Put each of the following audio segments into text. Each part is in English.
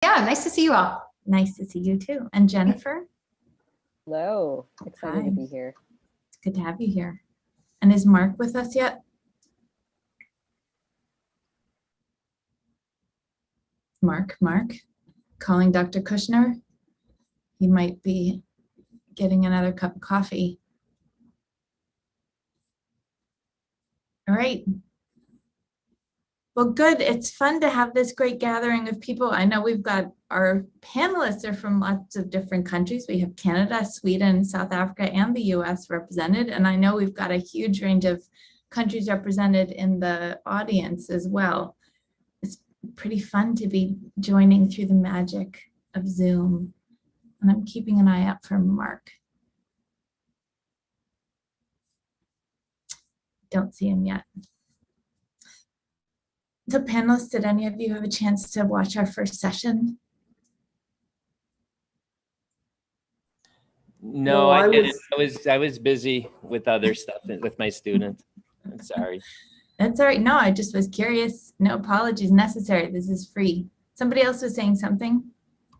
Yeah, nice to see you all. Nice to see you too. And Jennifer? Hello, excited to Hi. be here. It's good to have you here. And is Mark with us yet? Mark, calling Dr. Kushner. He might be getting another cup of coffee. All right. Well, good. It's fun to have this great gathering of people. I know we've got our panelists are from lots of different countries. We have Canada, Sweden, South Africa, and the US represented. And I know we've got a huge range of countries represented in the audience as well. It's pretty fun to be joining through the magic of Zoom. And I'm keeping an eye out for Mark. Don't see him yet. So panelists, did any of you have a chance to watch our first session? No, I didn't. I was busy with other stuff with my student. I'm sorry. That's all right. No, I just was curious. No apologies necessary. This is free. Somebody else was saying something.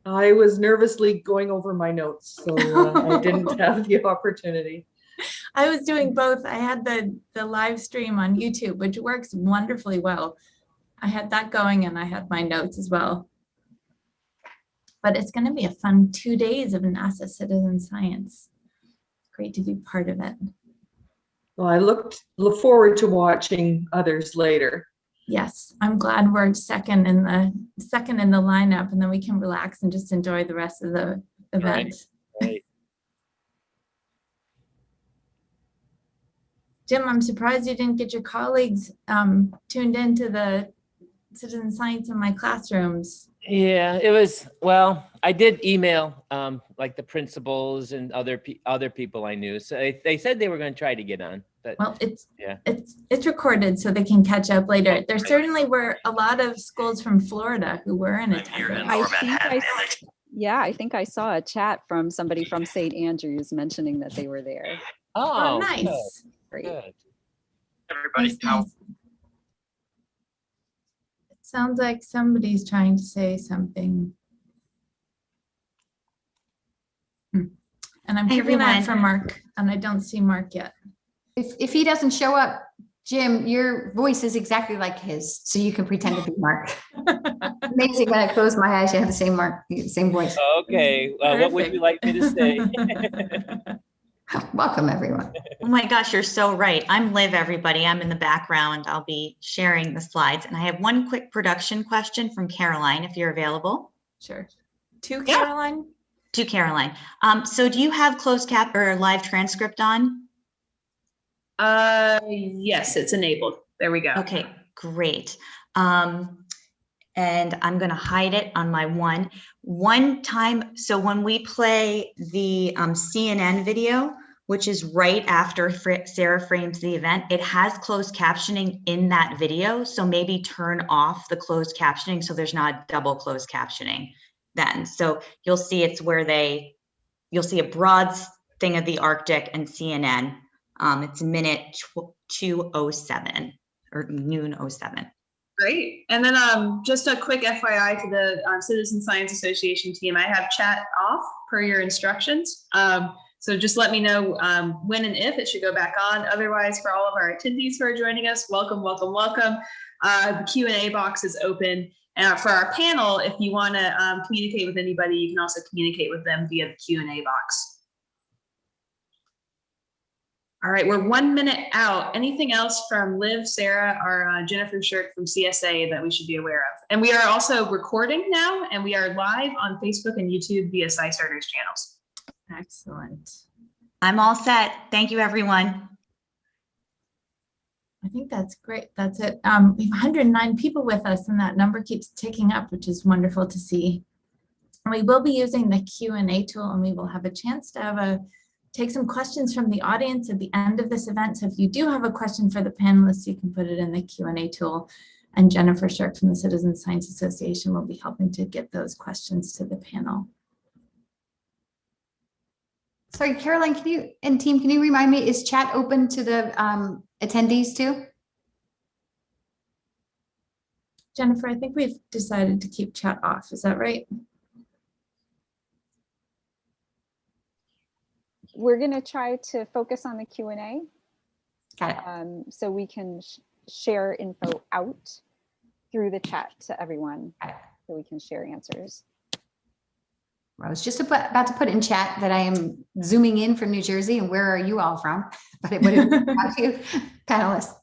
I was nervously going over my notes, so I didn't have the opportunity. I was doing both. I had the live stream on YouTube, which works wonderfully well. I had that going and I had my notes as well. But it's going to be a fun 2 days of NASA citizen science. Great to be part of it. Well, I look forward to watching others later. Yes, I'm glad we're second in the lineup, and then we can relax and just enjoy the rest of the event. Right. Jim, I'm surprised you didn't get your colleagues tuned into the citizen science in my classrooms. Yeah, it was, well, I did email like the principals and other people I knew. So they said they were going to try to get on. But well, it's recorded so they can catch up later. There certainly were a lot of schools from Florida who were in attendance. I think I saw a chat from somebody from St. Andrews mentioning that they were there. Oh, nice. Good. Great. Good. Everybody, Nice. It sounds like somebody's trying to say something. And I'm keeping an eye for Mark, and I don't see Mark yet. If he doesn't show up, Jim, your voice is exactly like his, so you can pretend to be Mark. Amazing. When I close my eyes, you have the same voice. Okay. What would you like me to say? Welcome, everyone. Oh my gosh, you're so right. I'm Liv, everybody. I'm in the background. I'll be sharing the slides. And I have one quick production question from Caroline, if you're available. Sure. To Caroline? To Caroline. So do you have closed cap or live transcript on? Yes, it's enabled. There we go. Okay, great. And I'm going to hide it on my one time. So when we play the CNN video, which is right after Sarah frames the event, it has closed captioning in that video. So maybe turn off the closed captioning so there's not double closed captioning then. So you'll see it's where you'll see a broad thing of the Arctic and CNN. It's minute 2:07 or noon 07. Great. And then just a quick FYI to the Citizen Science Association team, I have chat off per your instructions. So just let me know when and if it should go back on. Otherwise, for all of our attendees who are joining us, welcome, welcome, welcome. The Q&A box is open. For our panel, if you want to communicate with anybody, you can also communicate with them via the Q&A box. All right, we're 1 minute out. Anything else from Liv, Sarah, or Jennifer Shirk from CSA that we should be aware of? And we are also recording now, and we are live on Facebook and YouTube via SciStarter's channels. Excellent. I'm all set. Thank you, everyone. I think that's great. That's it. We have 109 people with us, and that number keeps ticking up, which is wonderful to see. And we will be using the Q&A tool, and we will have a chance to take some questions from the audience at the end of this event. So if you do have a question for the panelists, you can put it in the Q&A tool. And Jennifer Shirk from the Citizen Science Association will be helping to get those questions to the panel. Sorry, Caroline, and team, can you remind me, is chat open to the attendees too? Jennifer, I think we've decided to keep chat off. Is that right? We're going to try to focus on the Q&A Got it. so we can share info out through the chat to everyone so we can share answers. I was just about to put in chat that I am zooming in from New Jersey, and where are you all from? But it would have been about you, panelists.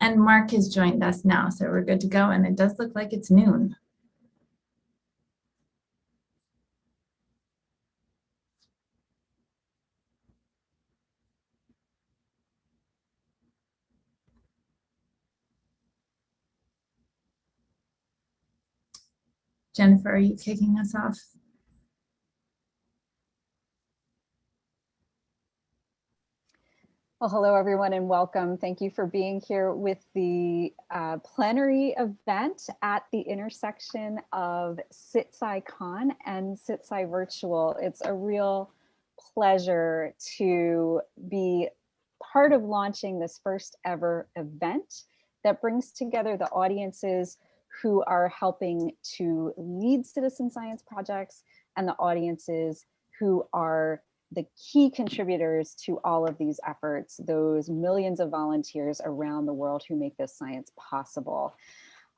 And Mark has joined us now, so we're good to go. And it does look like it's noon. Jennifer, are you kicking us off? Well, hello, everyone, and welcome. Thank you for being here with the plenary event at the intersection of CitSciCon and CitSci Virtual. It's a real pleasure to be part of launching this first ever event that brings together the audiences who are helping to lead citizen science projects and the audiences who are the key contributors to all of these efforts, those millions of volunteers around the world who make this science possible.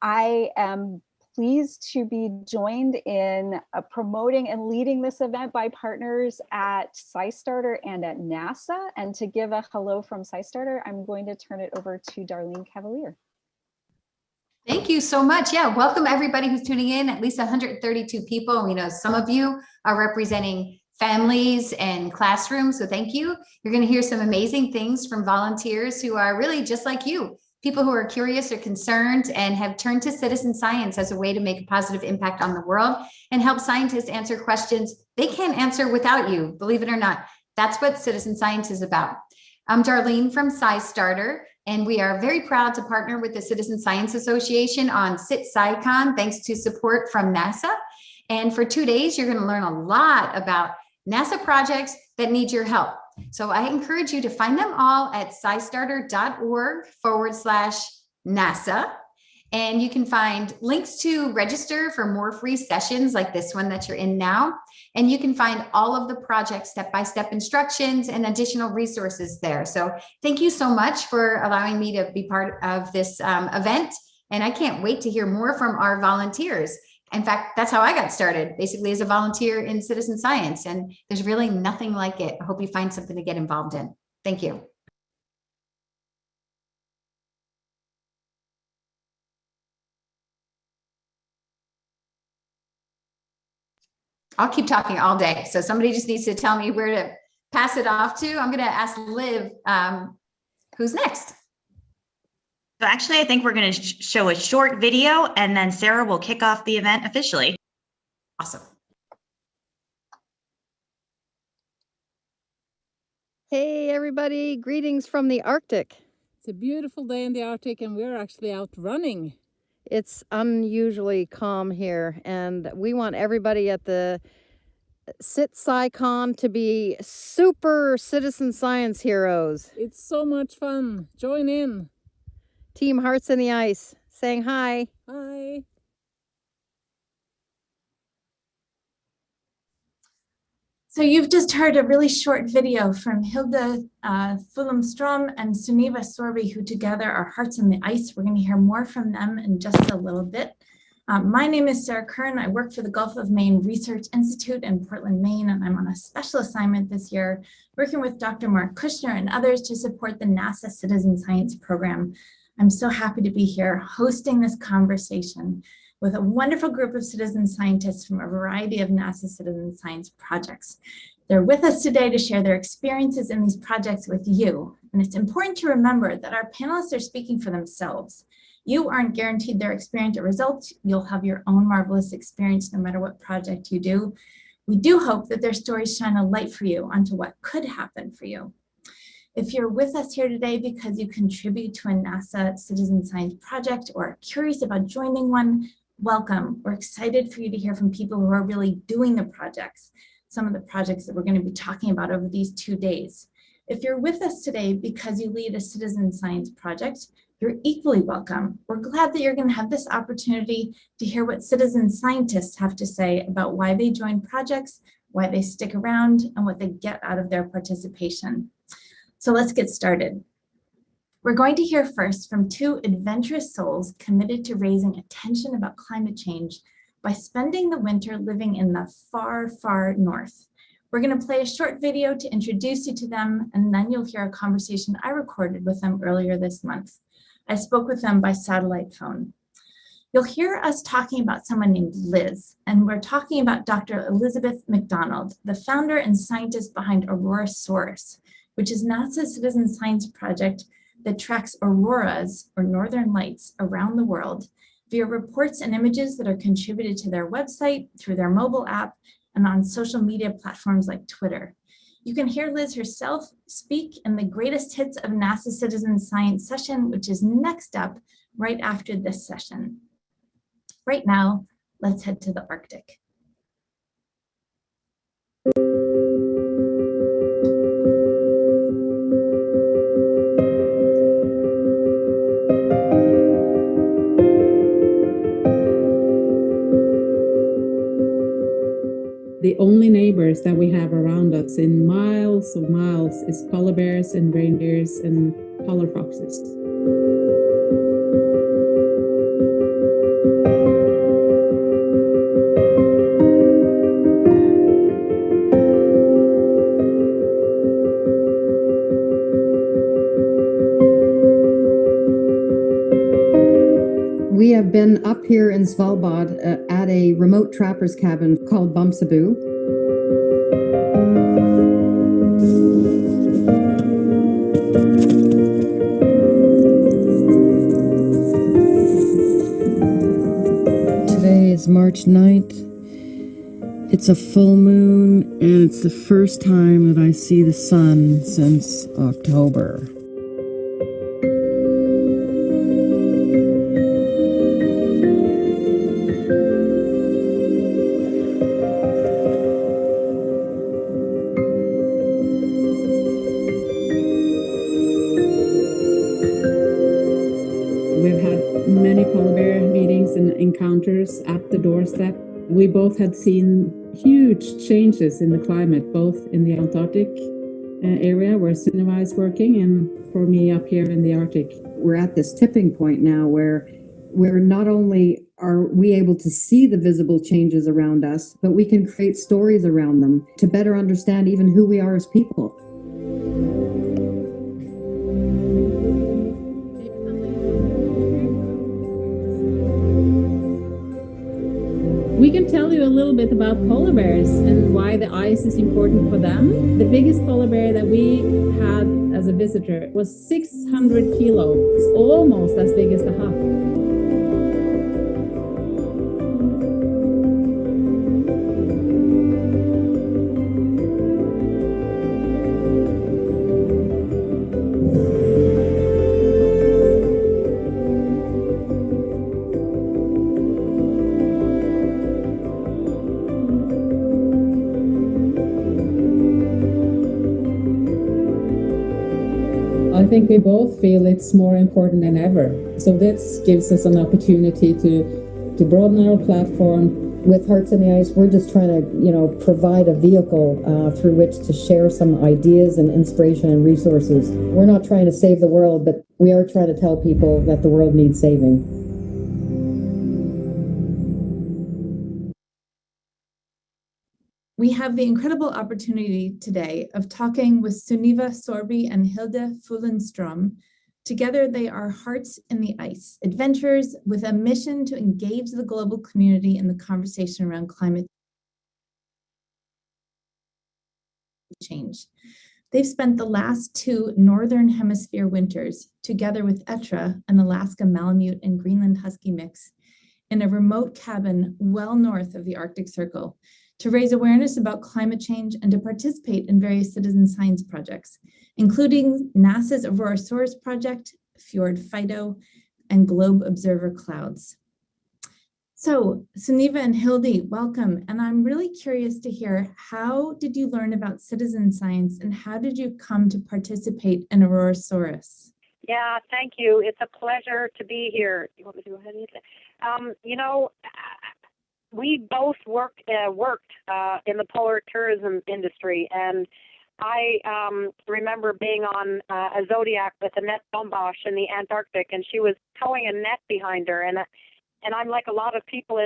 I am pleased to be joined in promoting and leading this event by partners at SciStarter and at NASA. And to give a hello from SciStarter, I'm going to turn it over to Darlene Cavalier. Thank you so much. Yeah, welcome everybody who's tuning in, at least 132 people. We know some of you are representing families and classrooms, so thank you. You're going to hear some amazing things from volunteers who are really just like you, people who are curious or concerned and have turned to citizen science as a way to make a positive impact on the world and help scientists answer questions they can't answer without you, believe it or not. That's what citizen science is about. I'm Darlene from SciStarter, and we are very proud to partner with the Citizen Science Association on CitSciCon, thanks to support from NASA. And for 2 days, you're going to learn a lot about NASA projects that need your help. So I encourage you to find them all at scistarter.org/NASA. And you can find links to register for more free sessions like this one that you're in now. And you can find all of the project step-by-step instructions and additional resources there. So thank you so much for allowing me to be part of this event. And I can't wait to hear more from our volunteers. In fact, that's how I got started, basically as a volunteer in citizen science. And there's really nothing like it. I hope you find something to get involved in. Thank you. I'll keep talking all day. So somebody just needs to tell me where to pass it off to. I'm going to ask Liv, who's next? So actually, I think we're going to show a short video and then Sarah will kick off the event officially. Awesome. Hey everybody, greetings from the Arctic. It's a beautiful day in the Arctic and we're actually out running. It's unusually calm here and we want everybody at the CitSciCon to be super citizen science heroes. It's so much fun. Join in. Team Hearts in the Ice saying hi. Hi. So you've just heard a really short video from Hilde, Fålun, Strøm, and Sunniva, Sorby, who together are Hearts on the Ice. We're going to hear more from them in just a little bit. My name is Sarah Kirn. I work for the Gulf of Maine Research Institute in Portland, Maine, and I'm on a special assignment this year, working with Dr. Mark Kushner and others to support the NASA Citizen Science Program. I'm so happy to be here hosting this conversation with a wonderful group of citizen scientists from a variety of NASA citizen science projects. They're with us today to share their experiences in these projects with you. And it's important to remember that our panelists are speaking for themselves. You aren't guaranteed their experience or results. You'll have your own marvelous experience no matter what project you do. We do hope that their stories shine a light for you onto what could happen for you. If you're with us here today because you contribute to a NASA citizen science project or are curious about joining one, welcome. We're excited for you to hear from people who are really doing the projects, some of the projects that we're going to be talking about over these 2 days. If you're with us today because you lead a citizen science project, you're equally welcome. We're glad that you're going to have this opportunity to hear what citizen scientists have to say about why they join projects, why they stick around, and what they get out of their participation. So let's get started. We're going to hear first from two adventurous souls committed to raising attention about climate change by spending the winter living in the far, far north. We're going to play a short video to introduce you to them, and then you'll hear a conversation I recorded with them earlier this month. I spoke with them by satellite phone. You'll hear us talking about someone named Liz, and we're talking about Dr. Elizabeth Macdonald, the founder and scientist behind Aurorasaurus, which is NASA's citizen science project that tracks auroras, or northern lights, around the world via reports and images that are contributed to their website, through their mobile app, and on social media platforms like Twitter. You can hear Liz herself speak in the greatest hits of NASA Citizen Science session, which is next up right after this session. Right now, let's head to the Arctic. The only neighbors that we have around us in miles of miles is polar bears and reindeers and polar foxes. We have been up here in Svalbard at a remote trapper's cabin called Bamsaboo. Today is March 9th. It's a full moon, and it's the first time that I see the sun since October. Encounters at the doorstep. We both had seen huge changes in the climate, both in the Antarctic area where Sunniva is working and for me up here in the Arctic. We're at this tipping point now where not only are we able to see the visible changes around us, but we can create stories around them to better understand even who we are as people. We can tell you a little bit about polar bears and why the ice is important for them. The biggest polar bear that we had as a visitor was 600 kilos, almost as big as the hut. I think we both feel it's more important than ever. So this gives us an opportunity to broaden our platform. With Hearts in the Ice, we're just trying to, provide a vehicle through which to share some ideas and inspiration and resources. We're not trying to save the world, but we are trying to tell people that the world needs saving. We have the incredible opportunity today of talking with Sunniva, Sorby, and Hilde Fålun Strøm. Together, they are Hearts in the Ice, adventurers with a mission to engage the global community in the conversation around climate change. They've spent the last 2 Northern Hemisphere winters, together with Etra, an Alaska Malamute and Greenland Husky mix, in a remote cabin well north of the Arctic Circle, to raise awareness about climate change and to participate in various citizen science projects, including NASA's Aurorasaurus project, Fjord Fido, and Globe Observer Clouds. So, Sunniva and Hilde, welcome. And I'm really curious to hear, how did you learn about citizen science and how did you come to participate in Aurorasaurus? Yeah, thank you. It's a pleasure to be here. You want me to go ahead and you know, we both worked in the polar tourism industry, and I remember being on a Zodiac with Annette Bombosch in the Antarctic, and she was towing a net behind her, and I'm like a lot of people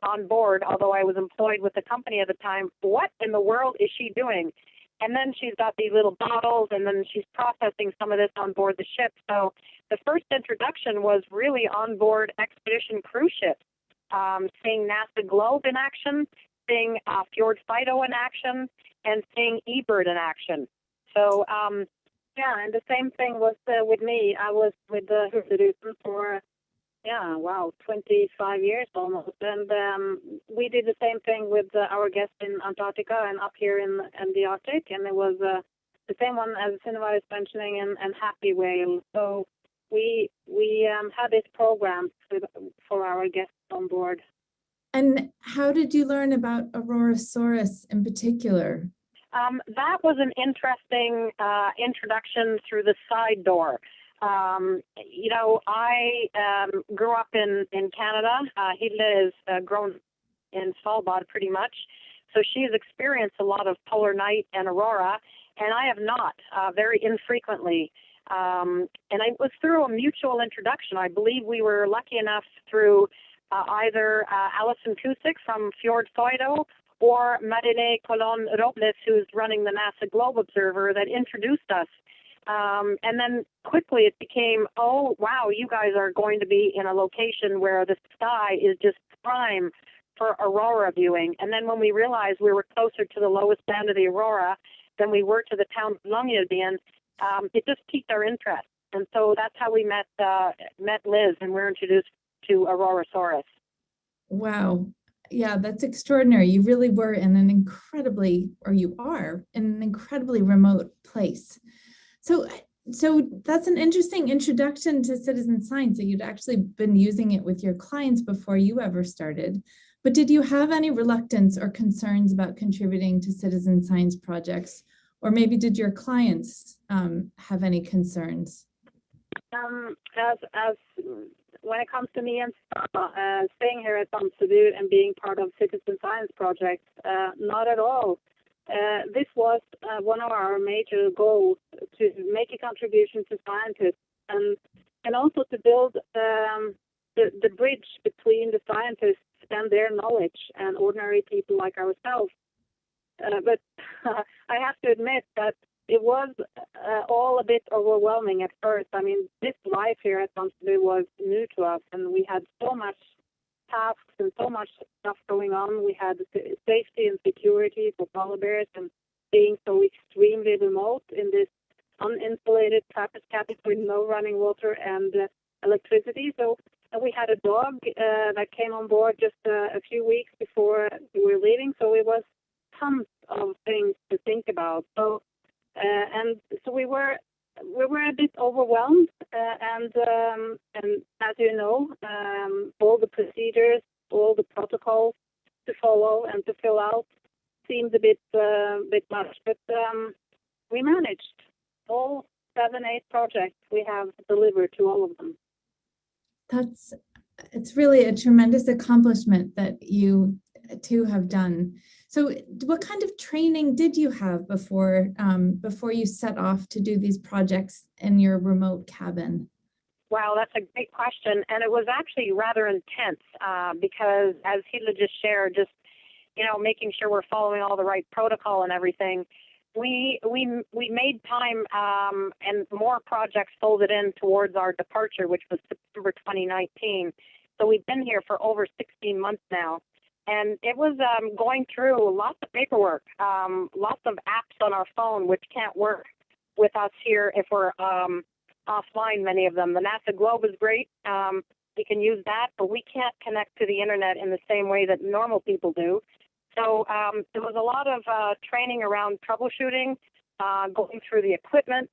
on board, although I was employed with the company at the time. What in the world is she doing? And then she's got these little bottles, and then she's processing some of this on board the ship. So the first introduction was really on board expedition cruise ships, seeing NASA Globe in action, seeing Fjord Fido in action, and seeing eBird in action. So yeah, and the same thing was with me. I was with the Hilde for 25 years almost, and we did the same thing with our guests in Antarctica and up here in the Arctic, and it was the same one as Sunniva is mentioning, and Happy Whale. So we had this program for our guests on board. And how did you learn about Aurorasaurus in particular? That was an interesting introduction through the side door. You know, I grew up in Canada. Hilde is grown in Svalbard pretty much. So she has experienced a lot of polar night and aurora, and I have not, very infrequently. And it was through a mutual introduction. I believe we were lucky enough through either Alison Cusick from Fjord Fido or Marilyn Colon Robles, who's running the NASA Globe Observer, that introduced us. And then quickly it became, oh, wow, you guys are going to be in a location where the sky is just prime for aurora viewing. And then when we realized we were closer to the lowest band of the aurora than we were to the town of Longyearbyen, it just piqued our interest. And so that's how we met Liz, and we're introduced to Aurorasaurus. Wow. Yeah, that's extraordinary. You really were in an incredibly, or you are in an incredibly remote place. So that's an interesting introduction to citizen science, that you'd actually been using it with your clients before you ever started. But did you have any reluctance or concerns about contributing to citizen science projects? Or maybe did your clients have any concerns? As when it comes to me and staying here at Institute and being part of citizen science projects, not at all. This was one of our major goals, to make a contribution to scientists and also to build the bridge between the scientists and their knowledge and ordinary people like ourselves. But I have to admit that it was all a bit overwhelming at first. I mean, this life here at Institute was new to us, and we had so much tasks and so much stuff going on. We had safety and security for polar bears, and being so extremely remote in this uninsulated Trappist cabin with no running water and electricity. So we had a dog that came on board just a few weeks before we were leaving. So it was tons of things to think about. So and so we were a bit overwhelmed, and as you know, all the procedures, all the protocols to follow and to fill out seemed a bit much, but we managed. All 7-8 projects we have delivered to all of them. It's really a tremendous accomplishment that you two have done. So what kind of training did you have before you set off to do these projects in your remote cabin? Wow, that's a great question. And it was actually rather intense because, as Hilde just shared, making sure we're following all the right protocol and everything. We made time and more projects folded in towards our departure, which was September 2019. So we've been here for over 16 months now. And it was going through lots of paperwork, lots of apps on our phone, which can't work with us here if we're offline, many of them. The NASA Globe is great. We can use that, but we can't connect to the internet in the same way that normal people do. So there was a lot of training around troubleshooting, going through the equipment,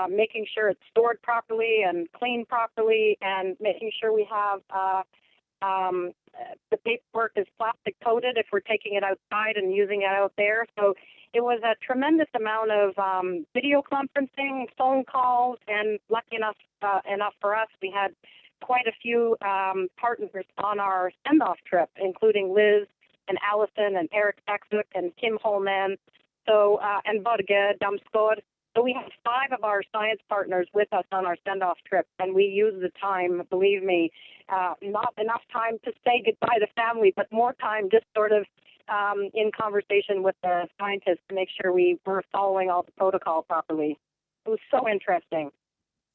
making sure it's stored properly and cleaned properly, and making sure we have The paperwork is plastic coated if we're taking it outside and using it out there. So it was a tremendous amount of video conferencing, phone calls, and lucky enough for us, we had quite a few partners on our send-off trip, including Liz and Allison and Eric Saxuk and Kim Holman, so and Børge Damsgaard. So we had 5 of our science partners with us on our send-off trip, and we used the time, believe me, not enough time to say goodbye to family, but more time just sort of in conversation with the scientists to make sure we were following all the protocol properly. It was so interesting.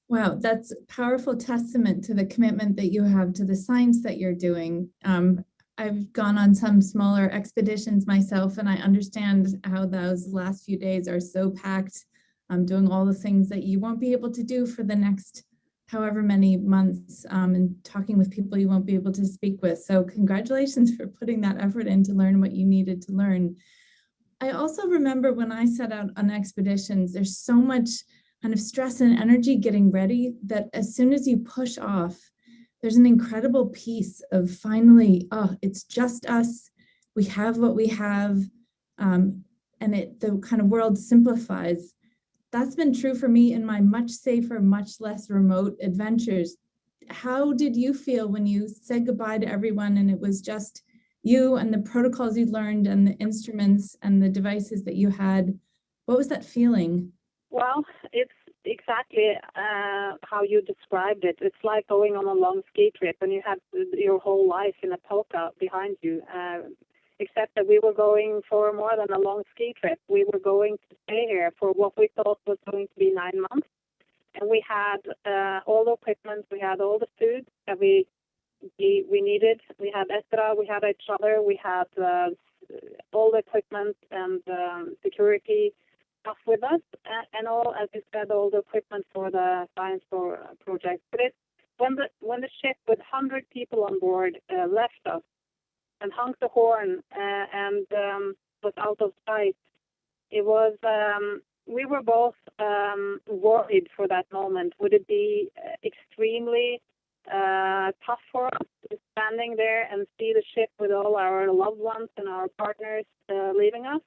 Wow, that's a powerful testament to the commitment that you have to the science that you're doing. I've gone on some smaller expeditions myself, and I understand how those last few days are so packed, doing all the things that you won't be able to do for the next however many months, and talking with people you won't be able to speak with. So congratulations for putting that effort in to learn what you needed to learn. I also remember when I set out on expeditions, there's so much kind of stress and energy getting ready that as soon as you push off, there's an incredible piece of finally, oh, it's just us. We have what we have, and the kind of world simplifies. That's been true for me in my much safer, much less remote adventures. How did you feel when you said goodbye to everyone and it was just you and the protocols you learned and the instruments and the devices that you had? What was that feeling? Well, it's exactly how you described it. It's like going on a long ski trip and you have your whole life in a polka behind you, except that we were going for more than a long ski trip. We were going to stay here for what we thought was going to be 9 months. And we had all the equipment, we had all the food that we needed. We had Estra, we had each other, we had all the equipment and security stuff with us, and all, as you said, all the equipment for the science project. But when the ship with 100 people on board left us and hung the horn and was out of sight, it was we were both worried for that moment. Would it be extremely tough for us to standing there and see the ship with all our loved ones and our partners leaving us?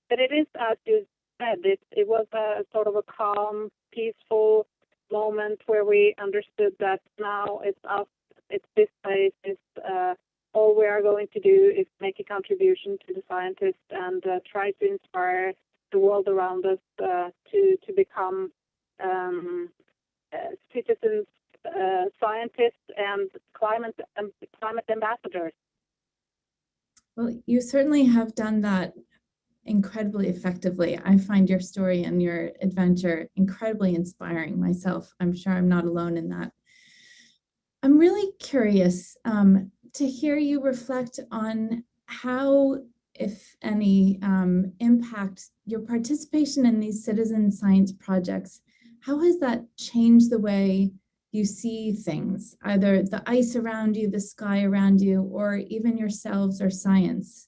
But it is, as you said, it was a sort of a calm, peaceful moment where we understood that now it's us, it's this place, it's all we are going to do is make a contribution to the scientists and try to inspire the world around us to become citizens, scientists, and climate ambassadors. Well, you certainly have done that incredibly effectively. I find your story and your adventure incredibly inspiring myself. I'm sure I'm not alone in that. I'm really curious to hear you reflect on how, if any, impact your participation in these citizen science projects. How has that changed the way you see things, either the ice around you, the sky around you, or even yourselves or science?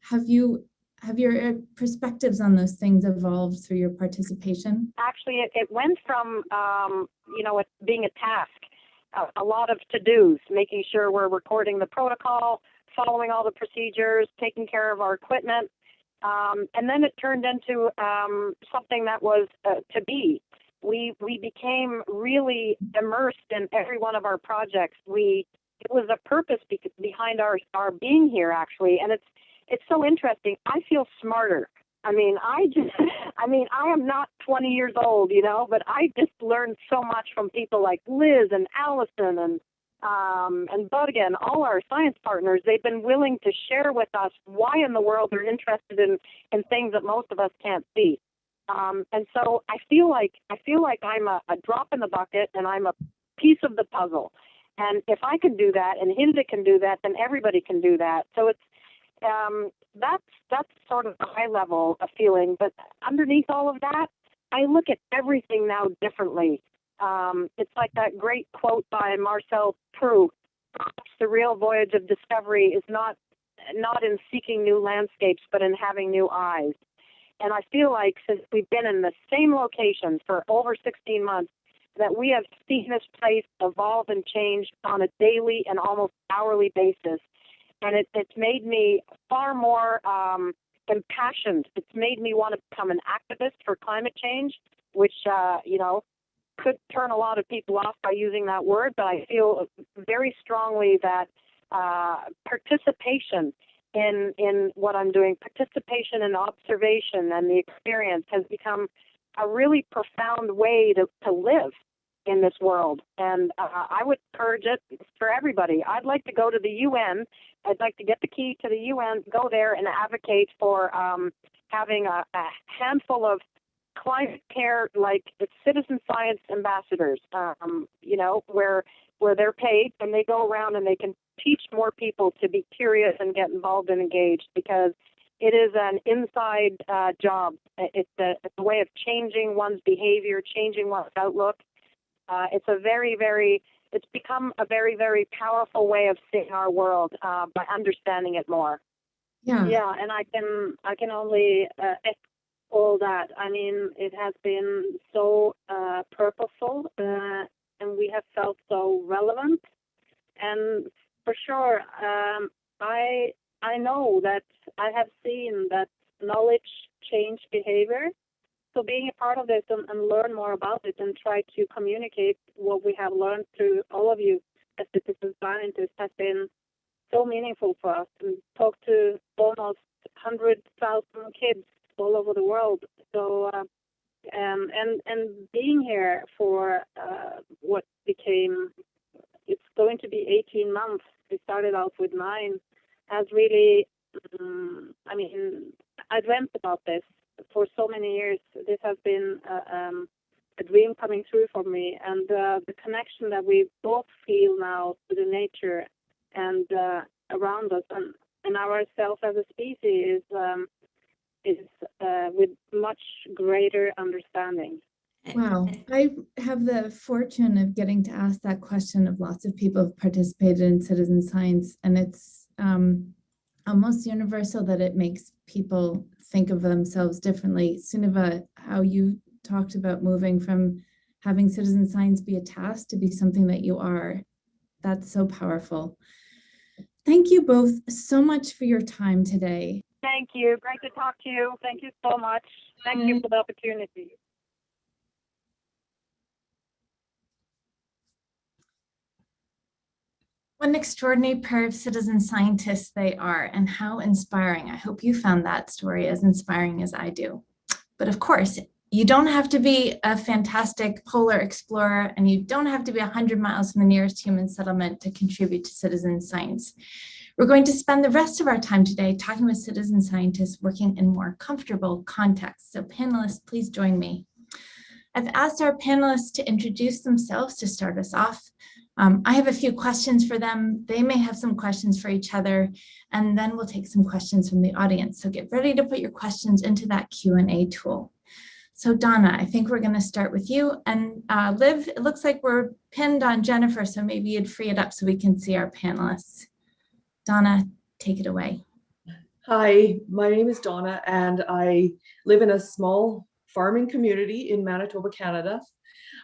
Have your perspectives on those things evolved through your participation? Actually, it went from, it being a task, a lot of to-dos, making sure we're recording the protocol, following all the procedures, taking care of our equipment. And then it turned into something that was to be. We became really immersed in every one of our projects. It was a purpose behind our being here, actually, and it's so interesting. I feel smarter. I am not 20 years old, but I just learned so much from people like Liz and Allison and Børge and all our science partners. They've been willing to share with us why in the world they're interested in things that most of us can't see. And so I feel like I'm a drop in the bucket and I'm a piece of the puzzle. And if I can do that and Hilde can do that, then everybody can do that. So it's that's sort of the high level of feeling. But underneath all of that, I look at everything now differently. It's like that great quote by Marcel Proust: "Perhaps the real voyage of discovery is not in seeking new landscapes, but in having new eyes." And I feel like since we've been in the same location for over 16 months, that we have seen this place evolve and change on a daily and almost hourly basis. And it's made me far more impassioned. It's made me want to become an activist for climate change, which, could turn a lot of people off by using that word, but I feel very strongly that participation in what I'm doing, participation and observation and the experience has become a really profound way to live in this world. And I would encourage it for everybody. I'd like to go to the UN. I'd like to get the key to the UN, go there and advocate for having a handful of climate care, like citizen science ambassadors, where they're paid and they go around and they can teach more people to be curious and get involved and engaged, because it is an inside job. It's a way of changing one's behavior, changing one's outlook. It's become a very, very powerful way of seeing our world by understanding it more. Yeah, and I can only echo all that. I mean, it has been so purposeful, and we have felt so relevant. And for sure, I know that I have seen that knowledge change behavior. So being a part of this and learn more about it and try to communicate what we have learned through all of you as citizen scientists has been so meaningful for us, and talk to almost 100,000 kids all over the world. So and being here for what became, it's going to be 18 months. We started out with 9. Has really, I dreamt about this for so many years. This has been a dream coming true for me, and the connection that we both feel now to the nature and around us and ourselves as a species is with much greater understanding. Wow. I have the fortune of getting to ask that question of lots of people who've participated in citizen science, and it's almost universal that it makes people think of themselves differently. Sunniva, how you talked about moving from having citizen science be a task to be something that you are, that's so powerful. Thank you both so much for your time today. Thank you. Great to talk to you. Thank you so much. Thank you for the opportunity. What an extraordinary pair of citizen scientists they are, and how inspiring. I hope you found that story as inspiring as I do. But of course, you don't have to be a fantastic polar explorer, and you don't have to be 100 miles from the nearest human settlement to contribute to citizen science. We're going to spend the rest of our time today talking with citizen scientists working in more comfortable contexts. So panelists, please join me. I've asked our panelists to introduce themselves to start us off. I have a few questions for them. They may have some questions for each other, and then we'll take some questions from the audience. So get ready to put your questions into that Q&A tool. So Donna, I think we're going to start with you. And Liv, it looks like we're pinned on Jennifer, so maybe you'd free it up so we can see our panelists. Donna, take it away. Hi, my name is Donna, and I live in a small farming community in Manitoba, Canada.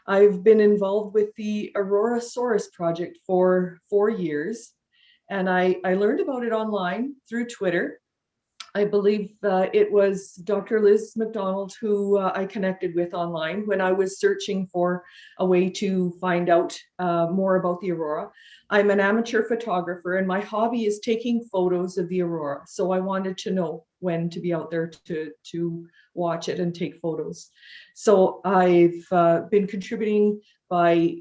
I've been involved with the Aurorasaurus project for 4 years, and I learned about it online through Twitter. I believe it was Dr. Liz Macdonald who I connected with online when I was searching for a way to find out more about the aurora. I'm an amateur photographer, and my hobby is taking photos of the aurora. So I wanted to know when to be out there to watch it and take photos. So I've been contributing by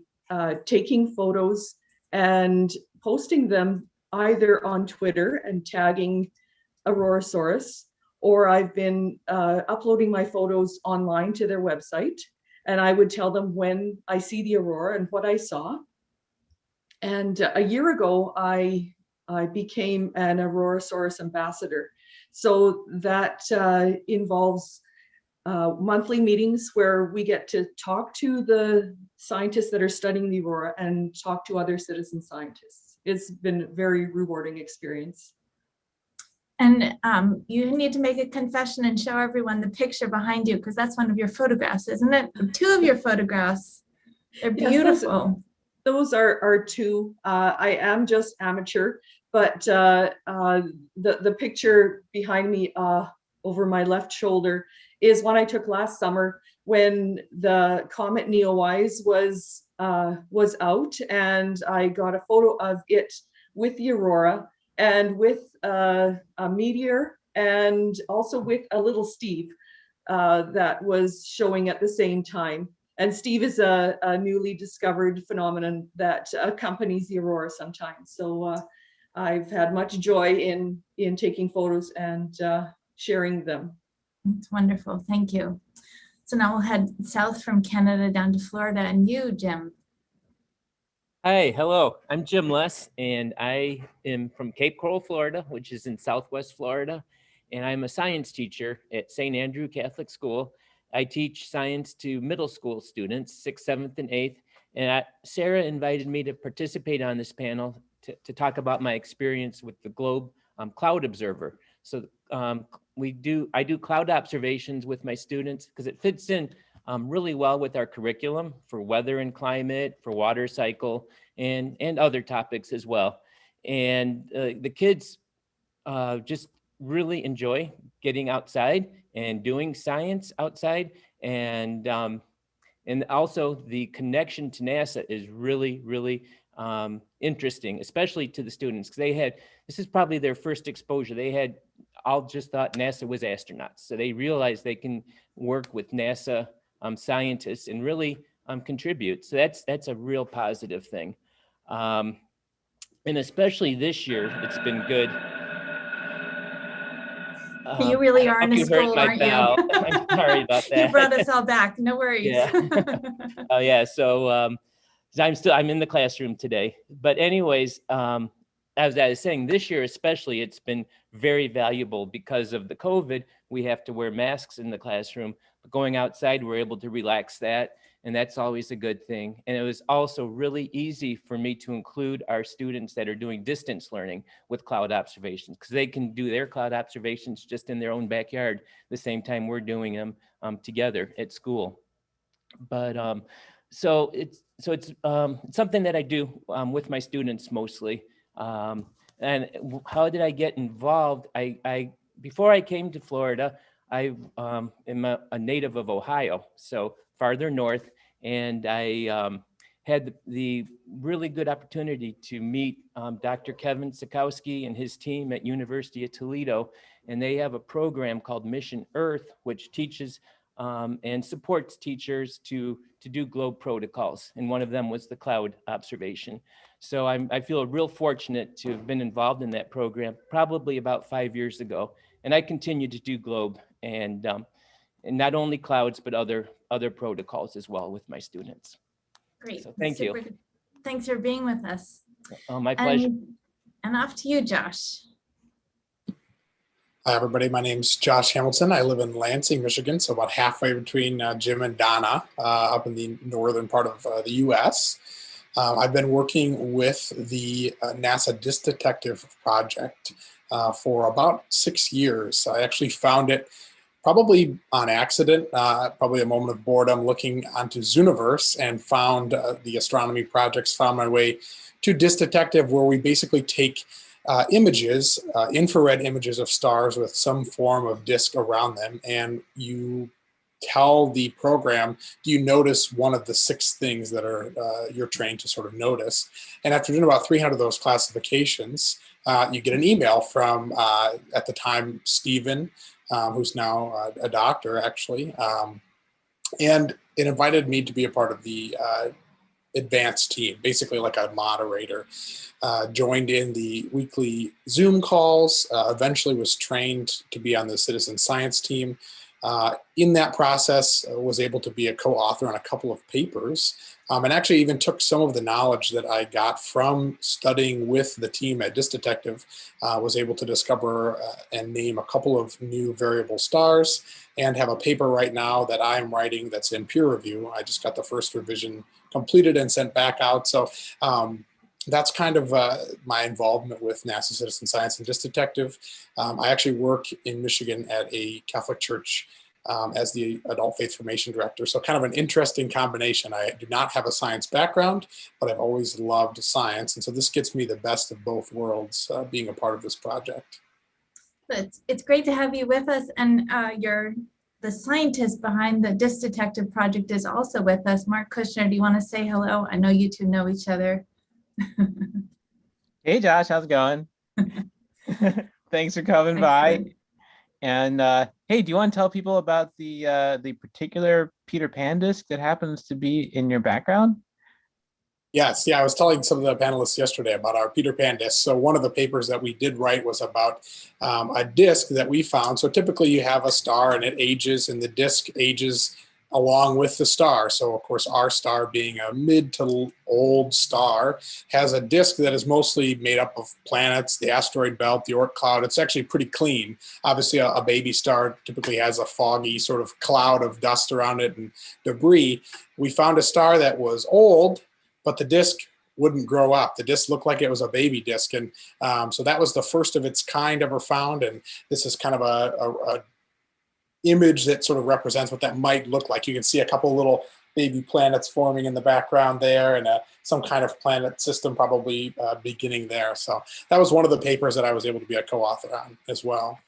taking photos and posting them either on Twitter and tagging Aurorasaurus, or I've been uploading my photos online to their website, and I would tell them when I see the aurora and what I saw. And a year ago, I became an Aurorasaurus ambassador. So that involves monthly meetings where we get to talk to the scientists that are studying the aurora and talk to other citizen scientists. It's been a very rewarding experience. And you need to make a confession and show everyone the picture behind you, because that's one of your photographs, isn't it? 2 of your photographs. They're Yes, beautiful. those are two. I am just amateur, but the picture behind me over my left shoulder is one I took last summer when the comet Neowise was out, and I got a photo of it with the aurora and with a meteor, and also with a little Steve that was showing at the same time. And Steve is a newly discovered phenomenon that accompanies the aurora sometimes. So I've had much joy in taking photos and sharing them. It's wonderful. Thank you. So now we'll head south from Canada down to Florida, and you, Jim. Hi, hello. I'm Jim Less, and I am from Cape Coral, Florida, which is in Southwest Florida. And I'm a science teacher at St. Andrew Catholic School. I teach science to middle school students, 6th, 7th, and 8th. And Sarah invited me to participate on this panel to talk about my experience with the Globe Cloud Observer. So I do cloud observations with my students because it fits in really well with our curriculum for weather and climate, for water cycle, and other topics as well. And the kids just really enjoy getting outside and doing science outside. And also the connection to NASA is really, really interesting, especially to the students, because this is probably their first exposure. They had all just thought NASA was astronauts. So they realized they can work with NASA scientists and really contribute. So that's a real positive thing. And especially this year, it's been good. You really are in a you heard school, my aren't bell. you? I'm sorry about that. You brought us all back. No worries. Yeah. Oh yeah. So I'm in the classroom today. But anyways, as I was saying, this year especially, it's been very valuable because of the COVID. We have to wear masks in the classroom. But going outside, we're able to relax that. And that's always a good thing. And it was also really easy for me to include our students that are doing distance learning with cloud observations, because they can do their cloud observations just in their own backyard the same time we're doing them together at school. But so it's something that I do with my students mostly. And how did I get involved? Before I came to Florida, I am a native of Ohio, so farther north, and I had the really good opportunity to meet Dr. Kevin Sikowski and his team at University of Toledo, and they have a program called Mission Earth, which teaches and supports teachers to do globe protocols, and one of them was the cloud observation. So I feel real fortunate to have been involved in that program probably about 5 years ago, and I continue to do globe and not only clouds but other protocols as well with my students. Great. So thank you. Good. Thanks for being with us. Oh, my pleasure. And off to you, Josh. Hi, everybody. My name's Josh Hamilton. I live in Lansing, Michigan, so about halfway between Jim and Donna, up in the northern part of the U.S. I've been working with the NASA Disk Detective project for about 6 years. I actually found it probably on accident, probably a moment of boredom, looking onto Zooniverse, and found the astronomy projects, found my way to Disk Detective, where we basically take images, infrared images of stars with some form of disk around them, and you tell the program, do you notice one of the 6 things that are you're trained to sort of notice? And after doing about 300 of those classifications, you get an email from, at the time, Stephen, who's now a doctor, actually, and it invited me to be a part of the advanced team, basically like a moderator. Joined in the weekly Zoom calls, eventually was trained to be on the citizen science team. In that process, was able to be a co-author on a couple of papers, and actually even took some of the knowledge that I got from studying with the team at Disk Detective, was able to discover and name a couple of new variable stars, and have a paper right now that I'm writing that's in peer review. I just got the first revision completed and sent back out. So that's kind of my involvement with NASA Citizen Science and Disk Detective. I actually work in Michigan at a Catholic church as the adult faith formation director. So kind of an interesting combination. I do not have a science background, but I've always loved science. And so this gets me the best of both worlds being a part of this project. It's great to have you with us, and the scientist behind the Disc Detective project is also with us. Mark Kushner, do you want to say hello? I know you two know each other. Hey Josh, how's it going? Thanks for coming by. And hey, do you want to tell people about the particular Peter Pan disc that happens to be in your background? Yes, yeah, I was telling some of the panelists yesterday about our Peter Pan disc. So one of the papers that we did write was about a disc that we found. So typically you have a star and it ages, and the disc ages along with the star. So of course our star, being a mid to old star, has a disc that is mostly made up of planets, the asteroid belt, the Oort cloud. It's actually pretty clean. Obviously a baby star typically has a foggy sort of cloud of dust around it and debris. We found a star that was old, but the disc wouldn't grow up. The disc looked like it was a baby disc. And so that was the first of its kind ever found. And this is kind of a image that sort of represents what that might look like. You can see a couple little baby planets forming in the background there, and some kind of planet system probably beginning there. So that was one of the papers that I was able to be a co-author on as well.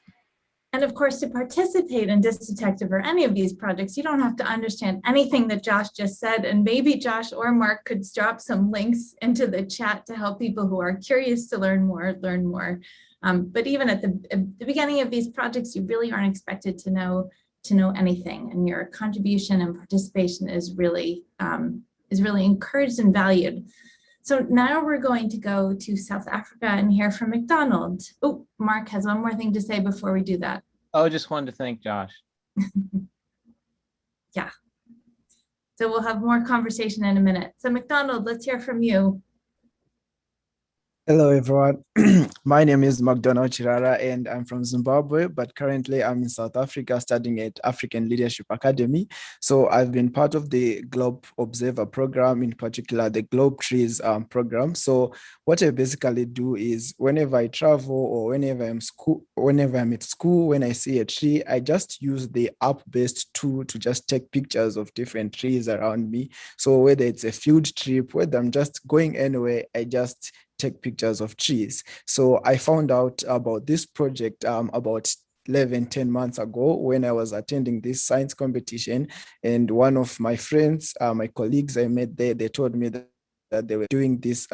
And of course, to participate in Disc Detective or any of these projects, you don't have to understand anything that Josh just said. And maybe Josh or Mark could drop some links into the chat to help people who are curious to learn more. But even at the beginning of these projects, you really aren't expected to know anything. And your contribution and participation is really encouraged and valued. So now we're going to go to South Africa and hear from Macdonald. Oh, Mark has one more thing to say before we do that. Oh, just wanted to thank Josh. Yeah. So we'll have more conversation in a minute. So Macdonald, let's hear from you. Hello, everyone. My name is Macdonald Chirara, and I'm from Zimbabwe, but currently I'm in South Africa studying at African Leadership Academy. So I've been part of the Globe Observer program, in particular the Globe Trees program. So what I basically do is whenever I travel or whenever I'm at school, when I see a tree, I just use the app-based tool to just take pictures of different trees around me. So whether it's a field trip, whether I'm just going anywhere, I just take pictures of trees. So I found out about this project about 10 months ago when I was attending this science competition, and one of my friends, my colleagues I met there, they told me that they were doing this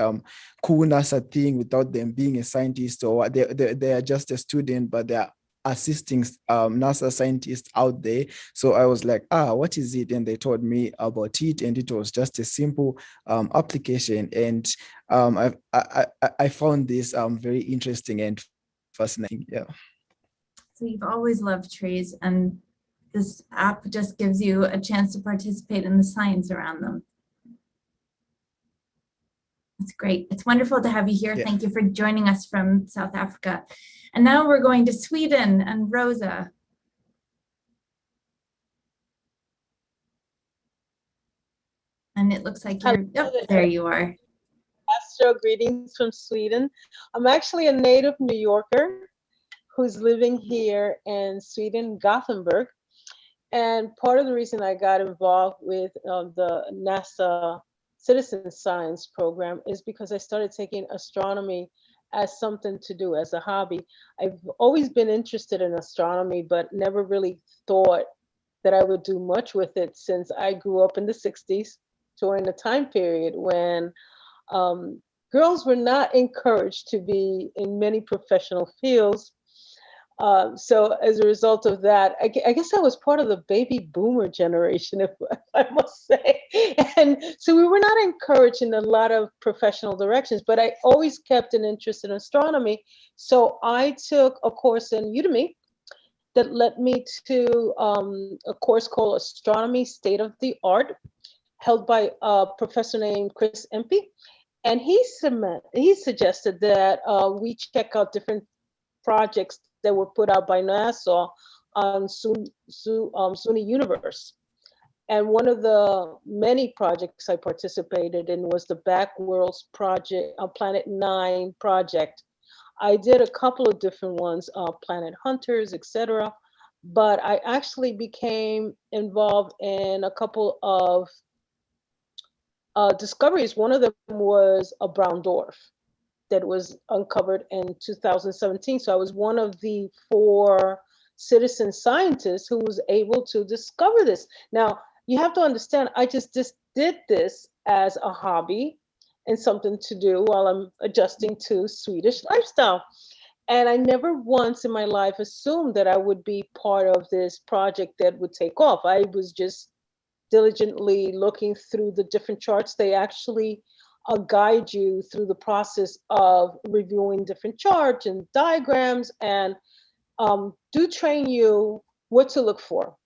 cool NASA thing without them being a scientist, or they are just a student, but they are assisting NASA scientists out there. So I was like, what is it? And they told me about it, and it was just a simple application. And I found this very interesting and fascinating. Yeah. So you've always loved trees, and this app just gives you a chance to participate in the science around them. That's great. It's wonderful to have you here. Yeah. Thank you for joining us from South Africa. And now we're going to Sweden and Rosa. And it looks like you're, there you are. Castro, greetings from Sweden. I'm actually a native New Yorker who's living here in Sweden, Gothenburg. And part of the reason I got involved with the NASA Citizen Science program is because I started taking astronomy as something to do, as a hobby. I've always been interested in astronomy, but never really thought that I would do much with it, since I grew up in the 60s during a time period when girls were not encouraged to be in many professional fields. So as a result of that, I guess I was part of the baby boomer generation, if I must say. And so we were not encouraged in a lot of professional directions, but I always kept an interest in astronomy. So I took a course in Udemy that led me to a course called Astronomy State of the Art, held by a professor named Chris Impey. And he suggested that we check out different projects that were put out by NASA on SUNY Universe. And one of the many projects I participated in was the Backworlds project, Planet 9 project. I did a couple of different ones, Planet Hunters, etc. but I actually became involved in a couple of discoveries. One of them was a brown dwarf that was uncovered in 2017. So I was one of the 4 citizen scientists who was able to discover this. Now, you have to understand, I just did this as a hobby and something to do while I'm adjusting to Swedish lifestyle. And I never once in my life assumed that I would be part of this project that would take off. I was just diligently looking through the different charts. They actually guide you through the process of reviewing different charts and diagrams, and do train you what to look for.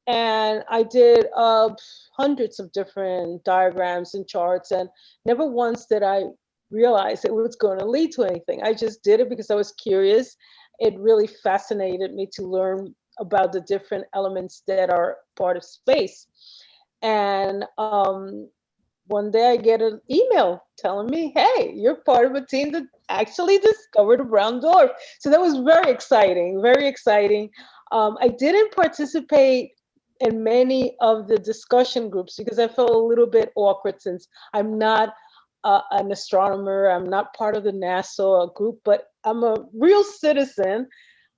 And I did hundreds of different diagrams and charts, and never once did I realize it was going to lead to anything. I just did it because I was curious. It really fascinated me to learn about the different elements that are part of space. And one day I get an email telling me, hey, you're part of a team that actually discovered a brown dwarf. So that was very exciting, very exciting. I didn't participate in many of the discussion groups because I felt a little bit awkward since I'm not an astronomer. I'm not part of the NASA group, but I'm a real citizen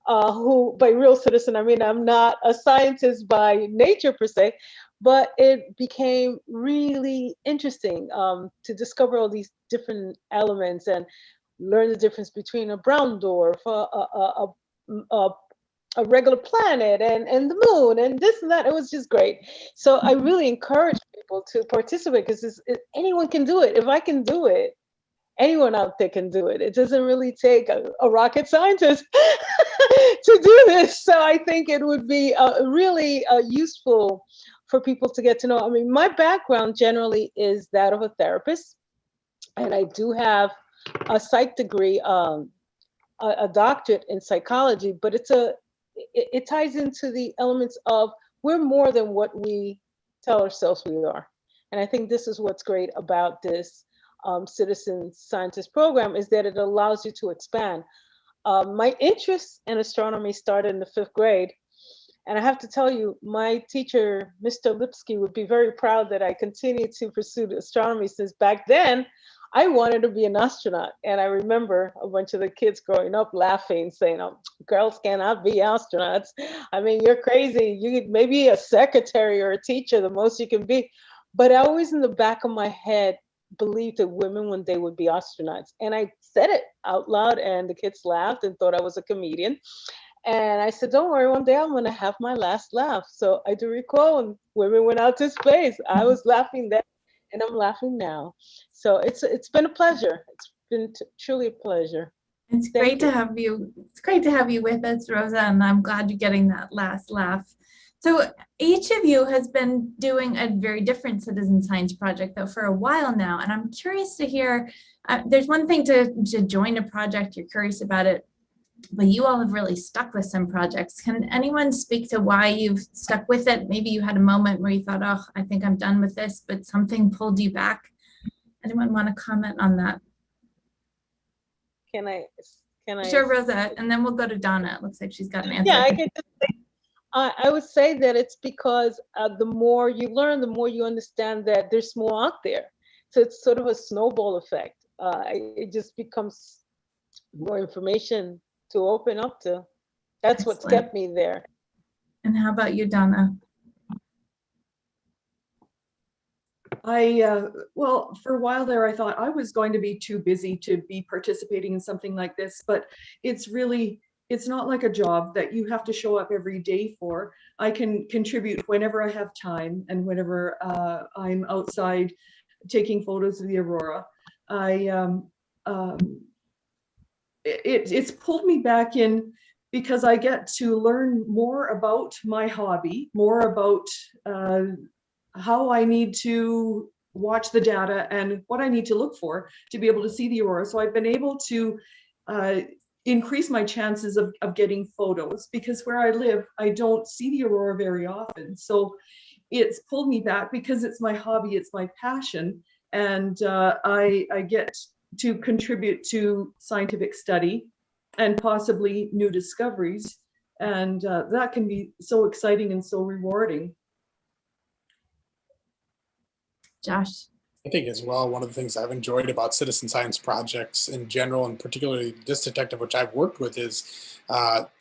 who, by real citizen, I mean, I'm not a scientist by nature per se, but it became really interesting to discover all these different elements and learn the difference between a brown dwarf, a regular planet, and the moon, and this and that. It was just great. So I really encourage people to participate because anyone can do it. If I can do it, anyone out there can do it. It doesn't really take a rocket scientist to do this. So I think it would be really useful for people to get to know. I mean, my background generally is that of a therapist, and I do have a psych degree, a doctorate in psychology, but it ties into the elements of we're more than what we tell ourselves we are. And I think this is what's great about this citizen scientist program, is that it allows you to expand. My interest in astronomy started in the 5th grade. And I have to tell you, my teacher, Mr. Lipsky, would be very proud that I continued to pursue astronomy, since back then I wanted to be an astronaut. And I remember a bunch of the kids growing up laughing, saying, oh, girls cannot be astronauts. I mean, you're crazy. You maybe a secretary or a teacher, the most you can be. But I always in the back of my head believed that women one day would be astronauts. And I said it out loud, and the kids laughed and thought I was a comedian. And I said, don't worry, one day I'm going to have my last laugh. So I do recall when women went out to space, I was laughing then, and I'm laughing now. So it's been a pleasure. It's been truly a pleasure. It's great to have you. It's great to have you with us, Rosa, and I'm glad you're getting that last laugh. So each of you has been doing a very different citizen science project, though, for a while now. And I'm curious to hear, there's one thing to join a project, you're curious about it, but you all have really stuck with some projects. Can anyone speak to why you've stuck with it? Maybe you had a moment where you thought, oh, I think I'm done with this, but something pulled you back. Anyone want to comment on that? Can I? Sure, Rosa, and then we'll go to Donna. It looks like she's got an answer. Yeah, I can just say, I would say that it's because the more you learn, the more you understand that there's more out there. So it's sort of a snowball effect. It just becomes more information to open up to. That's Excellent. What's kept me there. And how about you, Donna? Well, for a while there, I thought I was going to be too busy to be participating in something like this, but it's not like a job that you have to show up every day for. I can contribute whenever I have time and whenever I'm outside taking photos of the aurora. It's pulled me back in because I get to learn more about my hobby, more about how I need to watch the data and what I need to look for to be able to see the aurora. So I've been able to increase my chances of getting photos, because where I live, I don't see the aurora very often. So it's pulled me back because it's my hobby, it's my passion, and I get to contribute to scientific study and possibly new discoveries And that can be so exciting and so rewarding. Josh? I think as well, one of the things I've enjoyed about citizen science projects in general, and particularly this detective, which I've worked with, is,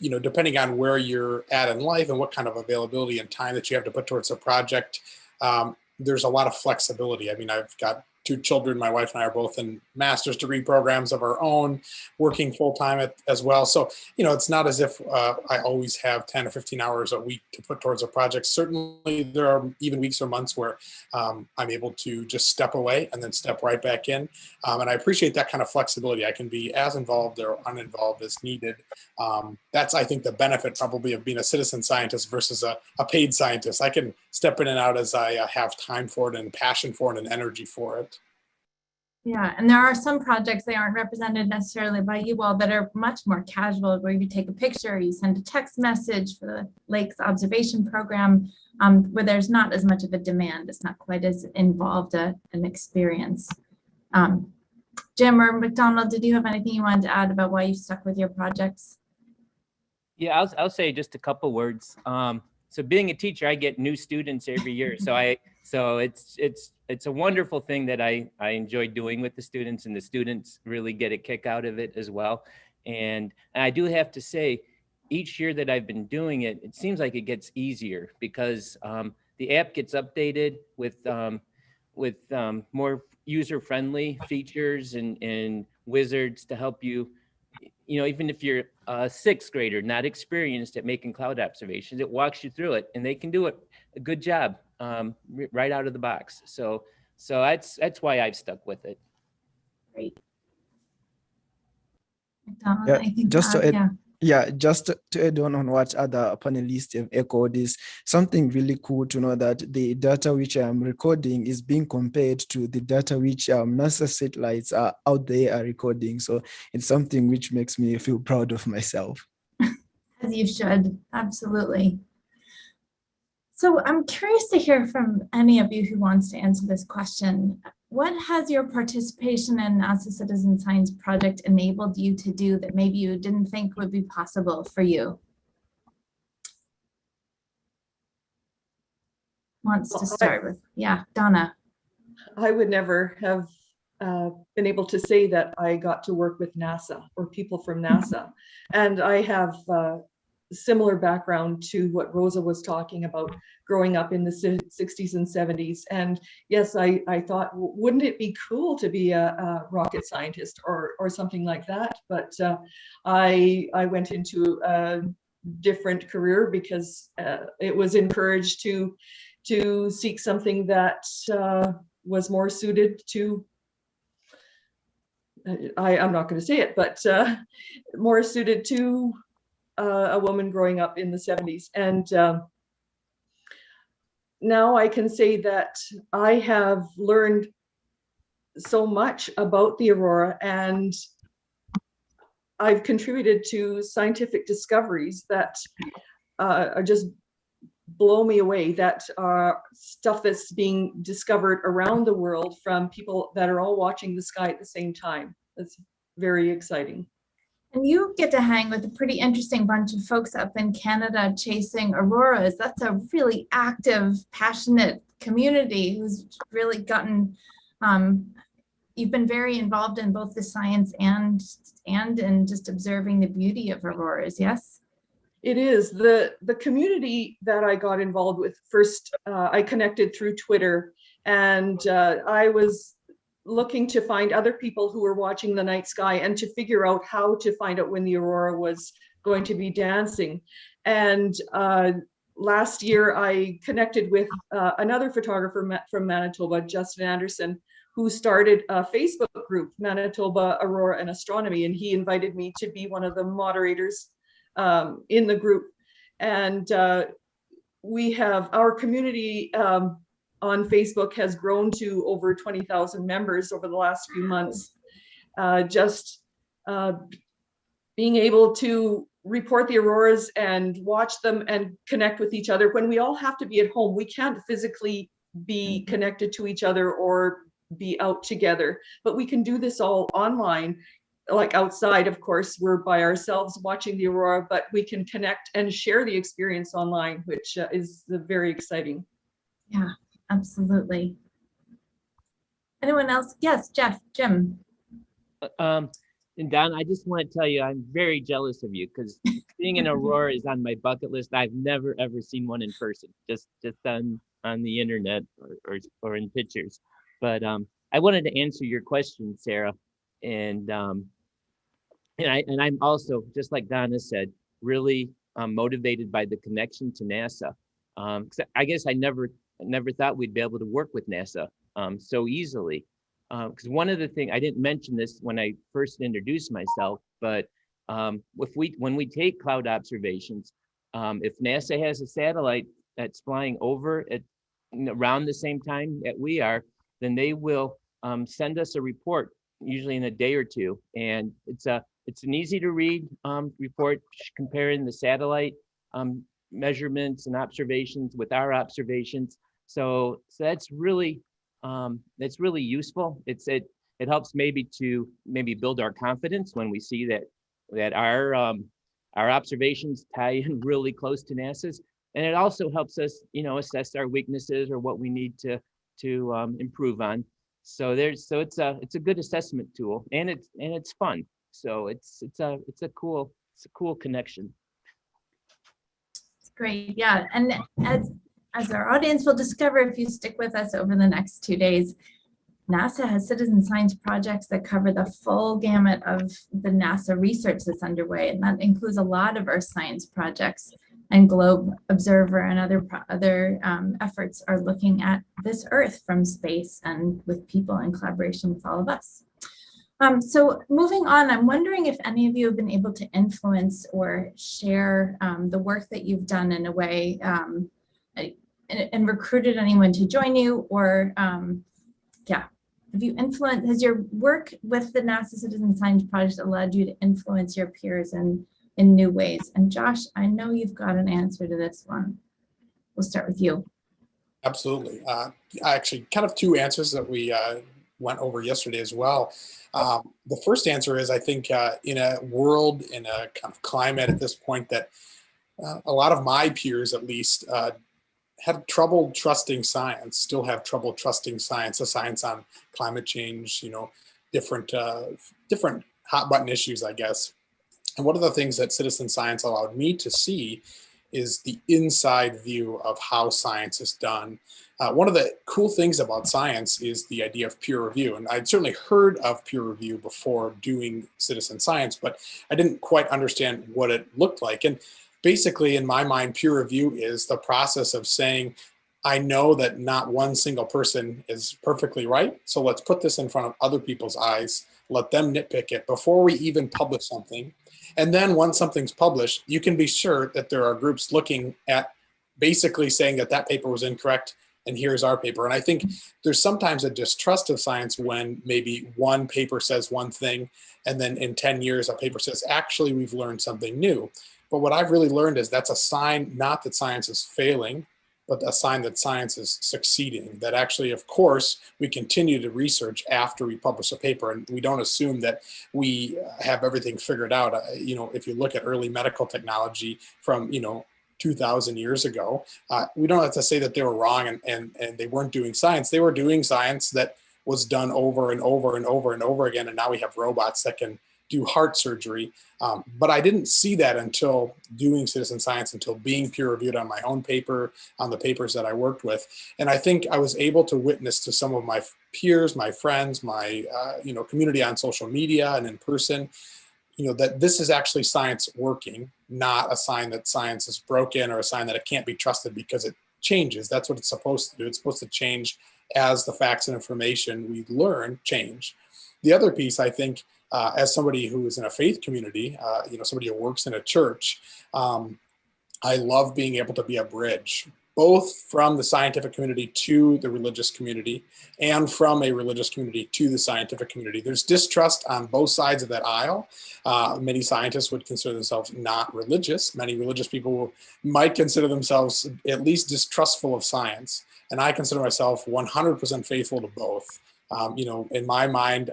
depending on where you're at in life and what kind of availability and time that you have to put towards a project, there's a lot of flexibility. I mean, I've got 2 children. My wife and I are both in master's degree programs of our own, working full time as well. So, it's not as if I always have 10 or 15 hours a week to put towards a project. Certainly there are even weeks or months where I'm able to just step away and then step right back in. And I appreciate that kind of flexibility. I can be as involved or uninvolved as needed. That's, I think, the benefit probably of being a citizen scientist versus a paid scientist. I can step in and out as I have time for it and passion for it and energy for it. Yeah, and there are some projects, they aren't represented necessarily by you all, that are much more casual, where you take a picture, you send a text message for the Lakes Observation Program, where there's not as much of a demand. It's not quite as involved an experience. Jim or Macdonald, did you have anything you wanted to add about why you stuck with your projects? Yeah, I'll say just a couple words. So being a teacher, I get new students every year. So it's a wonderful thing that I enjoy doing with the students, and the students really get a kick out of it as well. And I do have to say, each year that I've been doing it, it seems like it gets easier because the app gets updated with more user-friendly features and wizards to help you. Even if you're a 6th grader, not experienced at making cloud observations, it walks you through it, and they can do it a good job right out of the box. So that's why I've stuck with it. Great. Yeah, just to add, just to add on what other panelists have echoed, is something really cool to know that the data which I'm recording is being compared to the data which NASA satellites are out there are recording. So it's something which makes me feel proud of myself. As you should, absolutely. So I'm curious to hear from any of you who wants to answer this question. What has your participation in NASA Citizen Science Project enabled you to do that maybe you didn't think would be possible for you? Wants to start with, Donna. I would never have been able to say that I got to work with NASA or people from NASA. And I have similar background to what Rosa was talking about, growing up in the 60s and 70s. And yes, I thought, wouldn't it be cool to be a rocket scientist or something like that? But I went into a different career because it was encouraged to seek something that was more suited to, I'm not going to say it, but more suited to a woman growing up in the 70s. And now I can say that I have learned so much about the aurora, and I've contributed to scientific discoveries that are just blow me away, that stuff that's being discovered around the world from people that are all watching the sky at the same time. That's very exciting. And you get to hang with a pretty interesting bunch of folks up in Canada chasing auroras. That's a really active, passionate community who's really gotten, you've been very involved in both the science and in just observing the beauty of auroras, yes? It is. The community that I got involved with first, I connected through Twitter, and I was looking to find other people who were watching the night sky and to figure out how to find out when the aurora was going to be dancing. And last year I connected with another photographer from Manitoba, Justin Anderson, who started a Facebook group, Manitoba Aurora and Astronomy, and he invited me to be one of the moderators in the group. And we have our community on Facebook has grown to over 20,000 members over the last few months. Just being able to report the auroras and watch them and connect with each other. When we all have to be at home, we can't physically be connected to each other or be out together, but we can do this all online like outside, of course, we're by ourselves watching the aurora, but we can connect and share the experience online, which is very exciting. Yeah, absolutely. Anyone else? Yes, Jim. And Don, I just want to tell you, I'm very jealous of you because seeing an aurora is on my bucket list. I've never ever seen one in person, just on the internet or in pictures. But I wanted to answer your question, Sarah, and I'm also, just like Donna said, really motivated by the connection to NASA. 'Cause I guess I never thought we'd be able to work with NASA so easily. Because one of the things, I didn't mention this when I first introduced myself, but when we take cloud observations, if NASA has a satellite that's flying over at around the same time that we are, then they will send us a report, usually in a day or two, and it's an easy to read report comparing the satellite measurements and observations with our observations. So that's really useful. It helps maybe to build our confidence when we see that our observations tie in really close to NASA's, and it also helps us assess our weaknesses or what we need to improve on. So it's a good assessment tool, and it's fun. So it's a cool connection. It's great, yeah. And as our audience will discover if you stick with us over the next 2 days, NASA has citizen science projects that cover the full gamut of the NASA research that's underway, and that includes a lot of Earth science projects. And Globe Observer and other efforts are looking at this Earth from space and with people in collaboration with all of us. So moving on, I'm wondering if any of you have been able to influence or share the work that you've done in a way and recruited anyone to join you, or have you influenced, has your work with the NASA Citizen Science Project allowed you to influence your peers in new ways? And Josh, I know you've got an answer to this one. We'll start with you. Absolutely. Actually, kind of two answers that we went over yesterday as well. The first answer is, I think in a world, in a kind of climate at this point that a lot of my peers, at least, had trouble trusting science, still have trouble trusting science, the science on climate change, different hot button issues, I guess. And one of the things that citizen science allowed me to see is the inside view of how science is done. One of the cool things about science is the idea of peer review. And I'd certainly heard of peer review before doing citizen science, but I didn't quite understand what it looked like. And basically, in my mind, peer review is the process of saying, I know that not one single person is perfectly right, so let's put this in front of other people's eyes, let them nitpick it before we even publish something. And then once something's published, you can be sure that there are groups looking at basically saying that that paper was incorrect and here's our paper. And I think there's sometimes a distrust of science when maybe one paper says one thing and then in 10 years a paper says, actually, we've learned something new. But what I've really learned is that's a sign, not that science is failing, but a sign that science is succeeding. That actually, of course, we continue to research after we publish a paper, and we don't assume that we have everything figured out. If you look at early medical technology from 2,000 years ago, we don't have to say that they were wrong and they weren't doing science. They were doing science that was done over and over and over and over again, and now we have robots that can do heart surgery. But I didn't see that until doing citizen science, until being peer reviewed on my own paper, on the papers that I worked with. And I think I was able to witness to some of my peers, my friends, my community on social media and in person, that this is actually science working, not a sign that science is broken or a sign that it can't be trusted because it changes. That's what it's supposed to do. It's supposed to change as the facts and information we learn change. The other piece, I think, as somebody who is in a faith community, somebody who works in a church, I love being able to be a bridge, both from the scientific community to the religious community and from a religious community to the scientific community. There's distrust on both sides of that aisle. Many scientists would consider themselves not religious. Many religious people might consider themselves at least distrustful of science. And I consider myself 100% faithful to both. You know, in my mind,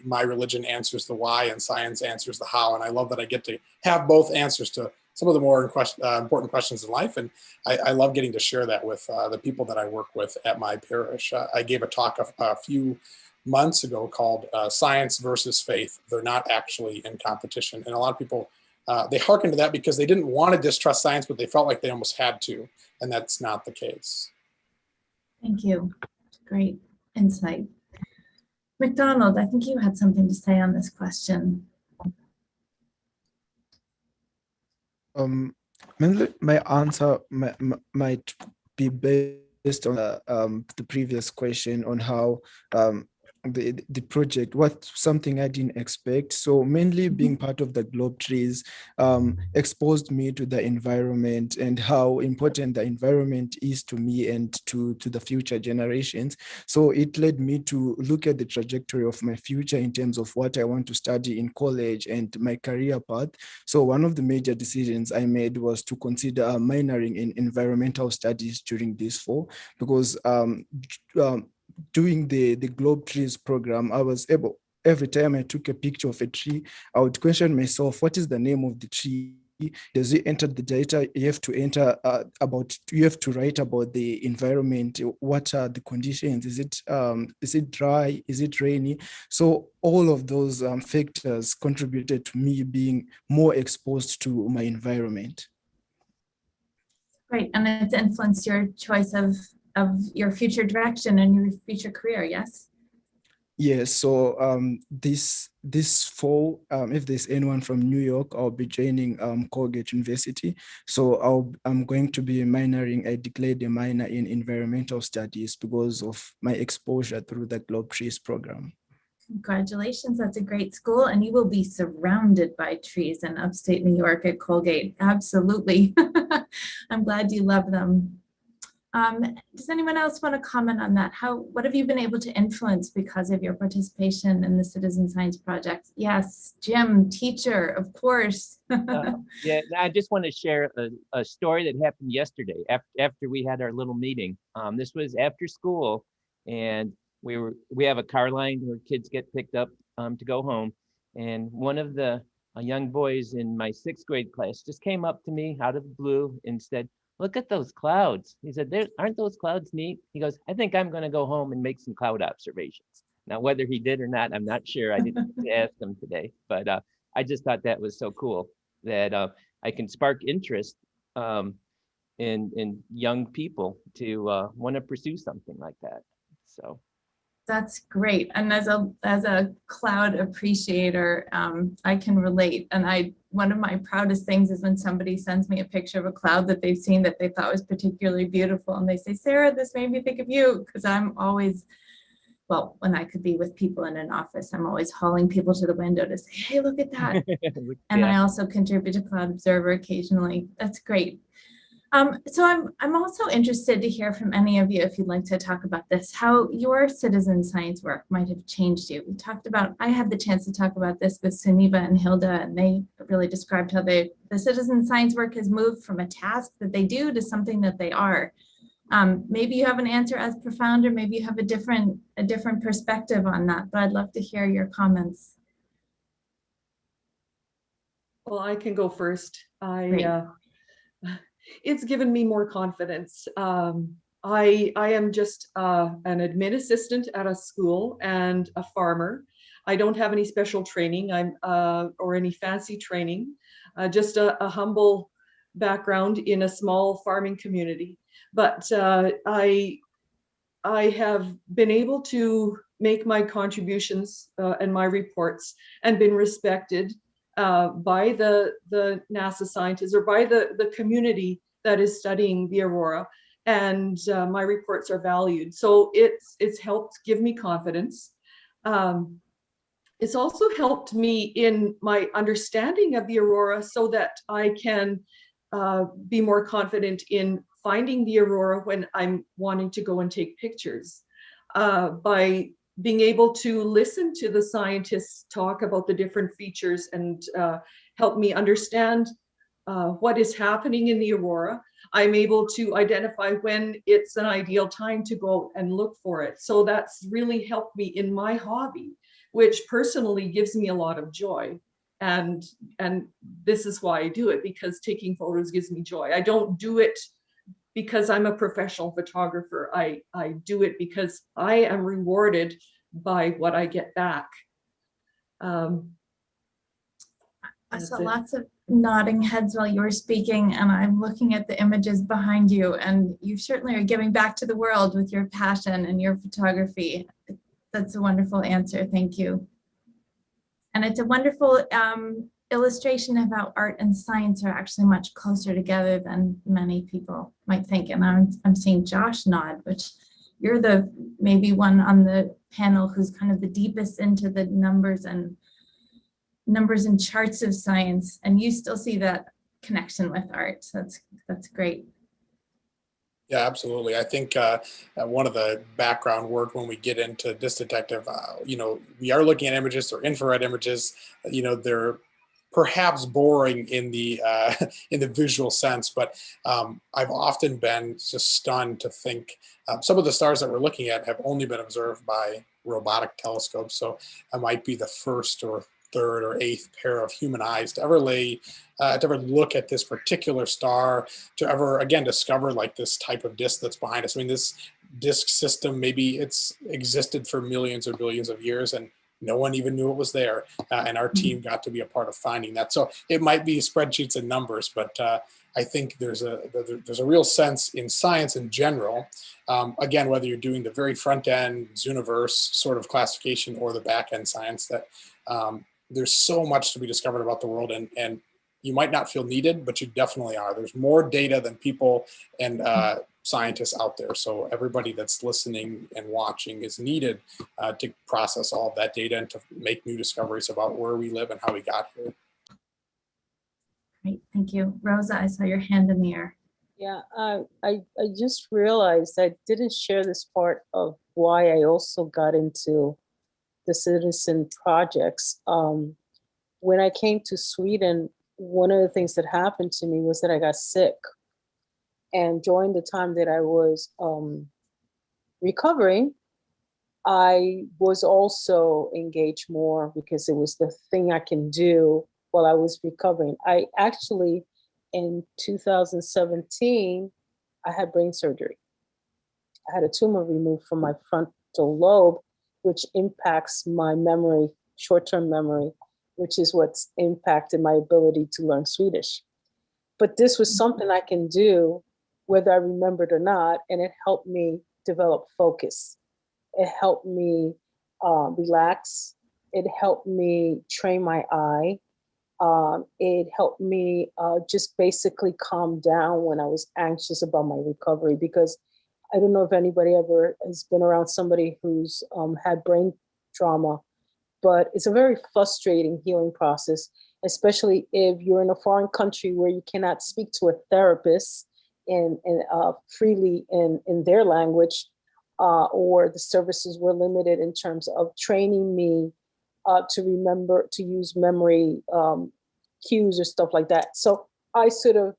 my religion answers the why and science answers the how. And I love that I get to have both answers to some of the more important questions in life. And I love getting to share that with the people that I work with at my parish. I gave a talk a few months ago called Science versus Faith. They're not actually in competition. And a lot of people, they hearken to that because they didn't want to distrust science, but they felt like they almost had to. And that's not the case. Thank you. Great insight. Macdonald, I think you had something to say on this question. Mainly my answer might be based on the previous question on how the project, something I didn't expect. So mainly being part of the Globe Trees exposed me to the environment and how important the environment is to me and to the future generations. So it led me to look at the trajectory of my future in terms of what I want to study in college and my career path. So one of the major decisions I made was to consider minoring in environmental studies during this fall, because doing the Globe Trees program, I was able, every time I took a picture of a tree, I would question myself, what is the name of the tree? Does it enter the data? You have to enter you have to write about the environment. What are the conditions? Is it dry? Is it rainy? So all of those factors contributed to me being more exposed to my environment. Great, and it's influenced your choice of your future direction and your future career, yes? Yes, so this fall, if there's anyone from New York, I'll be joining Colgate University. So I'm going to be minoring. I declared a minor in environmental studies because of my exposure through the Globe Trees program. Congratulations, that's a great school, and you will be surrounded by trees in upstate New York at Colgate. Absolutely. I'm glad you love them. Does anyone else want to comment on that? What have you been able to influence because of your participation in the Citizen Science Project? Yes, Jim, teacher, of course. Yeah, I just want to share a story that happened yesterday after we had our little meeting. This was after school, and we have a car line where kids get picked up to go home. And one of the young boys in my 6th grade class just came up to me out of the blue and said, "Look at those clouds." He said, "Aren't those clouds neat?" He goes, "I think I'm going to go home and make some cloud observations." Now, whether he did or not, I'm not sure. I didn't ask him today, but I just thought that was so cool that I can spark interest in young people to want to pursue something like that. So. That's great. And as a cloud appreciator, I can relate. And one of my proudest things is when somebody sends me a picture of a cloud that they've seen that they thought was particularly beautiful. And they say, "Sarah, this made me think of you." Because I'm always, well, when I could be with people in an office, I'm always hauling people to the window to say, "Hey, look at that." And I also contribute to Cloud Observer occasionally. That's great. So I'm also interested to hear from any of you, if you'd like to talk about this, how your citizen science work might have changed you. We talked about, I had the chance to talk about this with Sunniva and Hilde, and they really described how the citizen science work has moved from a task that they do to something that they are. Maybe you have an answer as profound, or maybe you have a different perspective on that, but I'd love to hear your comments. Well, I can go first. It's given me more confidence. I am just an admin assistant at a school and a farmer. I don't have any special training or any fancy training, just a humble background in a small farming community. But I have been able to make my contributions and my reports and been respected by the NASA scientists or by the community that is studying the aurora, and my reports are valued. So it's helped give me confidence. It's also helped me in my understanding of the aurora so that I can be more confident in finding the aurora when I'm wanting to go and take pictures. By being able to listen to the scientists talk about the different features and help me understand what is happening in the aurora. I'm able to identify when it's an ideal time to go and look for it. So that's really helped me in my hobby, which personally gives me a lot of joy. And this is why I do it, because taking photos gives me joy. I don't do it because I'm a professional photographer. I do it because I am rewarded by what I get back. I saw lots of nodding heads while you were speaking, and I'm looking at the images behind you, and you certainly are giving back to the world with your passion and your photography. That's a wonderful answer. Thank you. And it's a wonderful illustration of how art and science are actually much closer together than many people might think. And I'm seeing Josh nod, which you're the maybe one on the panel who's kind of the deepest into the numbers and charts of science, and you still see that connection with art. So that's great. Yeah, absolutely. I think one of the background work when we get into Disc Detective, you know, we are looking at images or infrared images. You know, they're perhaps boring in the visual sense, but I've often been just stunned to think some of the stars that we're looking at have only been observed by robotic telescopes. So I might be the first or third or eighth pair of human eyes to ever look at this particular star, to ever again discover like this type of disk that's behind us. I mean, this disk system, maybe it's existed for millions or billions of years and no one even knew it was there, and our team got to be a part of finding that. So it might be spreadsheets and numbers, but I think there's a real sense in science in general. Again, whether you're doing the very front end Zooniverse sort of classification or the back end science, that there's so much to be discovered about the world, and you might not feel needed, but you definitely are. There's more data than people and scientists out there. So everybody that's listening and watching is needed to process all of that data and to make new discoveries about where we live and how we got here. Great, thank you. Rosa, I saw your hand in the air. Yeah, I just realized I didn't share this part of why I also got into the citizen projects. When I came to Sweden, one of the things that happened to me was that I got sick. And during the time that I was recovering, I was also engaged more because it was the thing I can do while I was recovering. I actually, in 2017, I had brain surgery. I had a tumor removed from my frontal lobe, which impacts my memory, short-term memory, which is what's impacted my ability to learn Swedish. But this was something I can do whether I remembered or not, and it helped me develop focus. It helped me relax. It helped me train my eye. It helped me just basically calm down when I was anxious about my recovery, because I don't know if anybody ever has been around somebody who's had brain trauma, but it's a very frustrating healing process, especially if you're in a foreign country where you cannot speak to a therapist freely in their language, or the services were limited in terms of training me to remember to use memory cues or stuff like that. So I sort of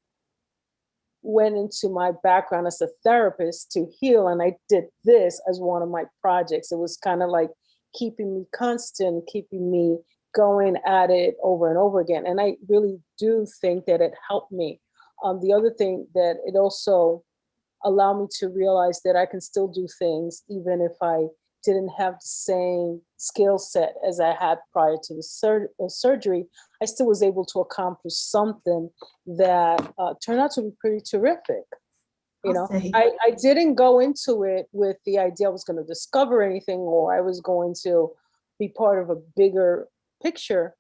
went into my background as a therapist to heal, and I did this as one of my projects. It was kind of like keeping me constant, keeping me going at it over and over again. And I really do think that it helped me. The other thing that it also allowed me to realize that I can still do things even if I didn't have the same skill set as I had prior to the surgery. I still was able to accomplish something that turned out to be pretty terrific. You know, I didn't go into it with the idea I was going to discover anything or I was going to be part of a bigger picture.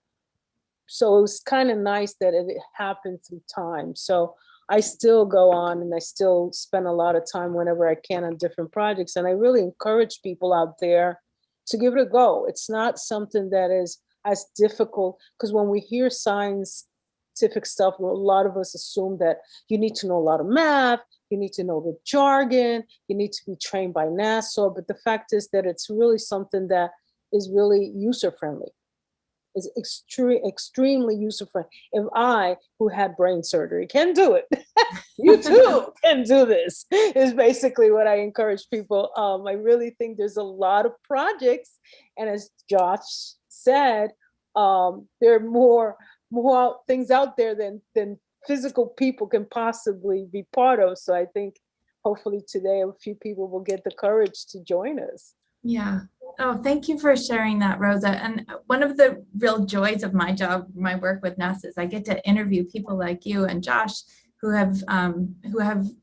So it was kind of nice that it happened through time. So I still go on and I still spend a lot of time whenever I can on different projects. And I really encourage people out there to give it a go. It's not something that is as difficult, because when we hear scientific stuff, a lot of us assume that you need to know a lot of math, you need to know the jargon, you need to be trained by NASA. But the fact is that it's really something that is really user-friendly. is extremely user-friendly. If I, who had brain surgery, can do it, you too can do this, is basically what I encourage people. I really think there's a lot of projects, and as Josh said, there are more things out there than physical people can possibly be part of. So I think hopefully today a few people will get the courage to join us. Yeah. Oh, thank you for sharing that, Rosa. And one of the real joys of my job, my work with NASA, is I get to interview people like you and Josh who have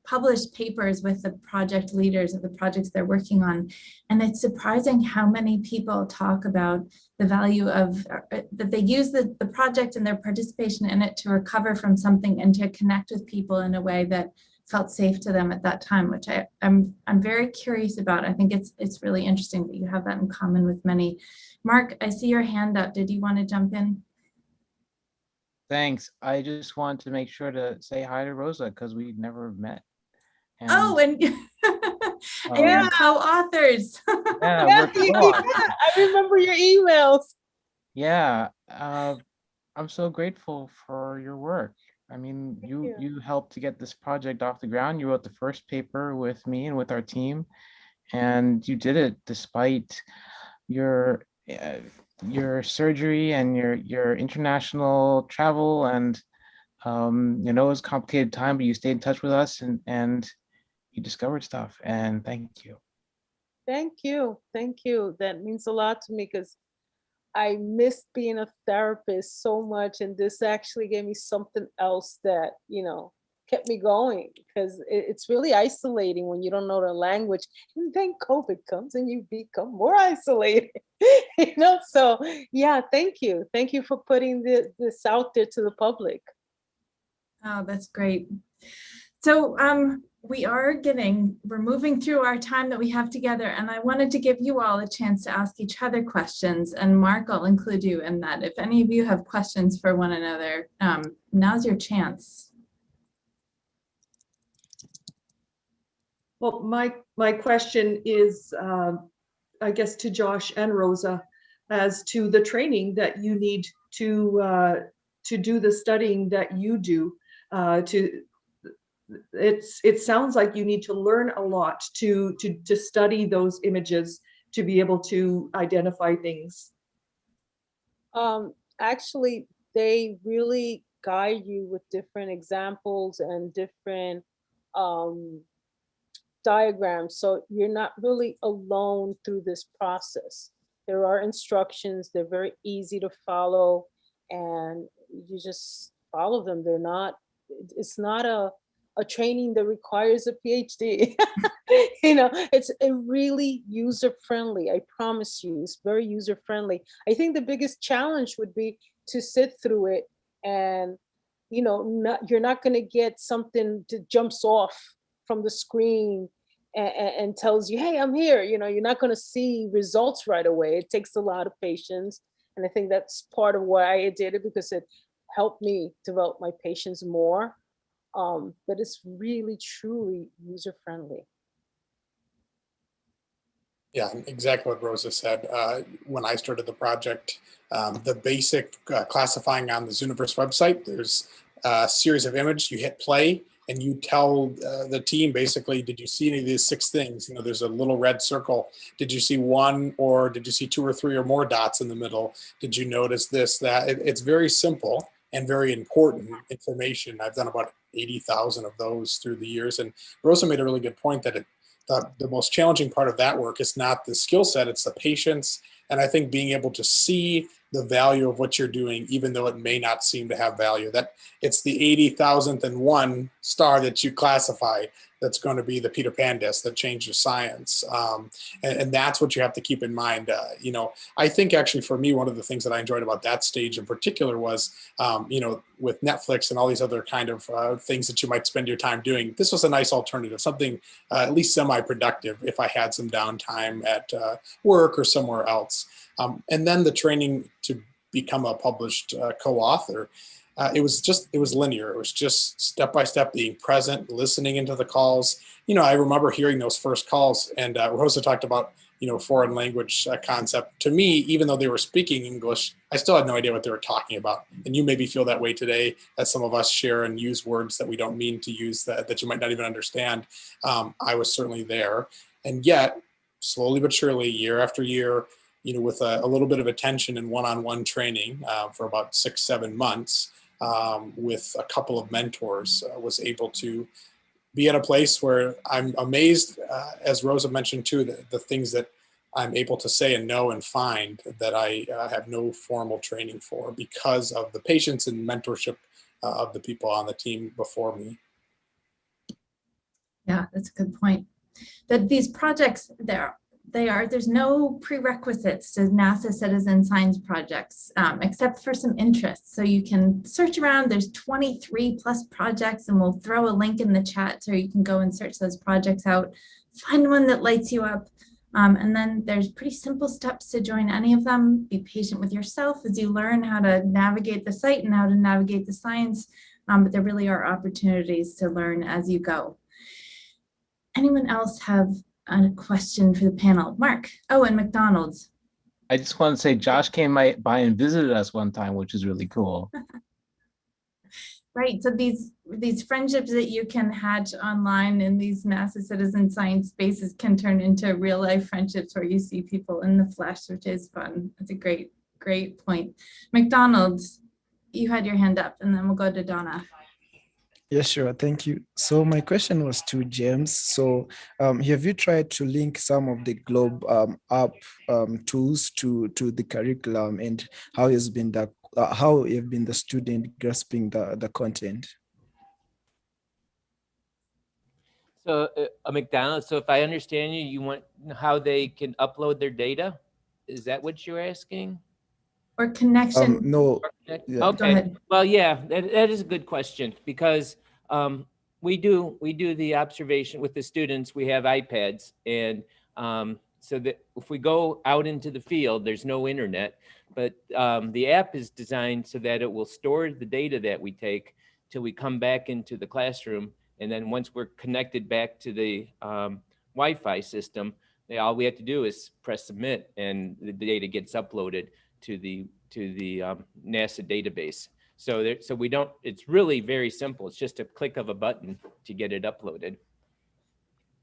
published papers with the project leaders of the projects they're working on. And it's surprising how many people talk about the value of that they use the project and their participation in it to recover from something and to connect with people in a way that felt safe to them at that time, which I'm very curious about. I think it's really interesting that you have that in common with many. Mark, I see your hand up. Did you want to jump in? Thanks. I just want to make sure to say hi to Rosa because we never met. And, and you're co-authors. Yeah, we're co-authors. I remember your emails. Yeah, I'm so grateful for your work. I mean, you helped to get this project off the ground. You wrote the first paper with me and with our team, and you did it despite your surgery and your international travel, and it was a complicated time, but you stayed in touch with us and you discovered stuff, and thank you. Thank you. That means a lot to me because I missed being a therapist so much, and this actually gave me something else that, kept me going, because it's really isolating when you don't know the language, and then COVID comes and you become more isolated, so yeah, thank you for putting this out there to the public. Oh, that's great. So we're moving through our time that we have together, and I wanted to give you all a chance to ask each other questions, and Mark, I'll include you in that. If any of you have questions for one another, now's your chance. Well, my question is, I guess, to Josh and Rosa, as to the training that you need to do the studying that you do. It sounds like you need to learn a lot to study those images to be able to identify things. Actually, they really guide you with different examples and different diagrams, so you're not really alone through this process. There are instructions, they're very easy to follow, and you just follow them. It's not a training that requires a PhD. It's a really user-friendly, I promise you, it's very user-friendly. I think the biggest challenge would be to sit through it and, you're not going to get something that jumps off from the screen and tells you, hey, I'm here. You're not going to see results right away. It takes a lot of patience. And I think that's part of why I did it, because it helped me develop my patience more. But it's really, truly user-friendly. Yeah, exactly what Rosa said. When I started the project, the basic classifying on the Zooniverse website, there's a series of images, you hit play, and you tell the team basically, did you see any of these 6 things? There's a little red circle. Did you see 1, or did you see 2 or 3 or more dots in the middle? Did you notice this, that? It's very simple and very important information. I've done about 80,000 of those through the years. And Rosa made a really good point that the most challenging part of that work is not the skill set, it's the patience. And I think being able to see the value of what you're doing, even though it may not seem to have value, that it's the 80,001 star that you classify that's going to be the Peter Pan disc that changes science. And that's what you have to keep in mind. I think actually for me, one of the things that I enjoyed about that stage in particular was, with Netflix and all these other kind of things that you might spend your time doing, this was a nice alternative, something at least semi-productive if I had some downtime at work or somewhere else. And then the training to become a published co-author. it was linear. It was just step by step being present, listening into the calls. I remember hearing those first calls, and Rosa talked about, foreign language concept. To me, even though they were speaking English, I still had no idea what they were talking about. And you maybe feel that way today, as some of us share and use words that we don't mean to use, that you might not even understand. I was certainly there. And yet, slowly but surely, year after year, with a little bit of attention and one-on-one training for about 6-7 months, with a couple of mentors, was able to be at a place where I'm amazed, as Rosa mentioned too, the things that I'm able to say and know and find that I have no formal training for, because of the patience and mentorship of the people on the team before me. Yeah, that's a good point. That these projects, there's no prerequisites to NASA citizen science projects, except for some interest. So you can search around. There's 23 plus projects, and we'll throw a link in the chat so you can go and search those projects out, find one that lights you up. And then there's pretty simple steps to join any of them. Be patient with yourself as you learn how to navigate the site and how to navigate the science. But there really are opportunities to learn as you go. Anyone else have a question for the panel? Mark. Oh, and Macdonald's. I just want to say Josh came by and visited us one time, which is really cool. Right. So these friendships that you can hatch online in these NASA citizen science spaces can turn into real life friendships where you see people in the flesh, which is fun. That's a great point. Macdonald's, you had your hand up, and then we'll go to Donna. Yes, sure. Thank you. So my question was to James. So have you tried to link some of the Globe app tools to the curriculum, and how have been the student grasping the content? So McDonald, so if I understand you, you want how they can upload their data? Is that what you're asking? Or connection? No. Yeah. Okay. Well, yeah, that is a good question, because we do the observation with the students. We have iPads, and so that if we go out into the field, there's no internet, but the app is designed so that it will store the data that we take till we come back into the classroom. And then once we're connected back to the Wi-Fi system, all we have to do is press submit, and the data gets uploaded to the NASA database. So we don't, it's really very simple. It's just a click of a button to get it uploaded.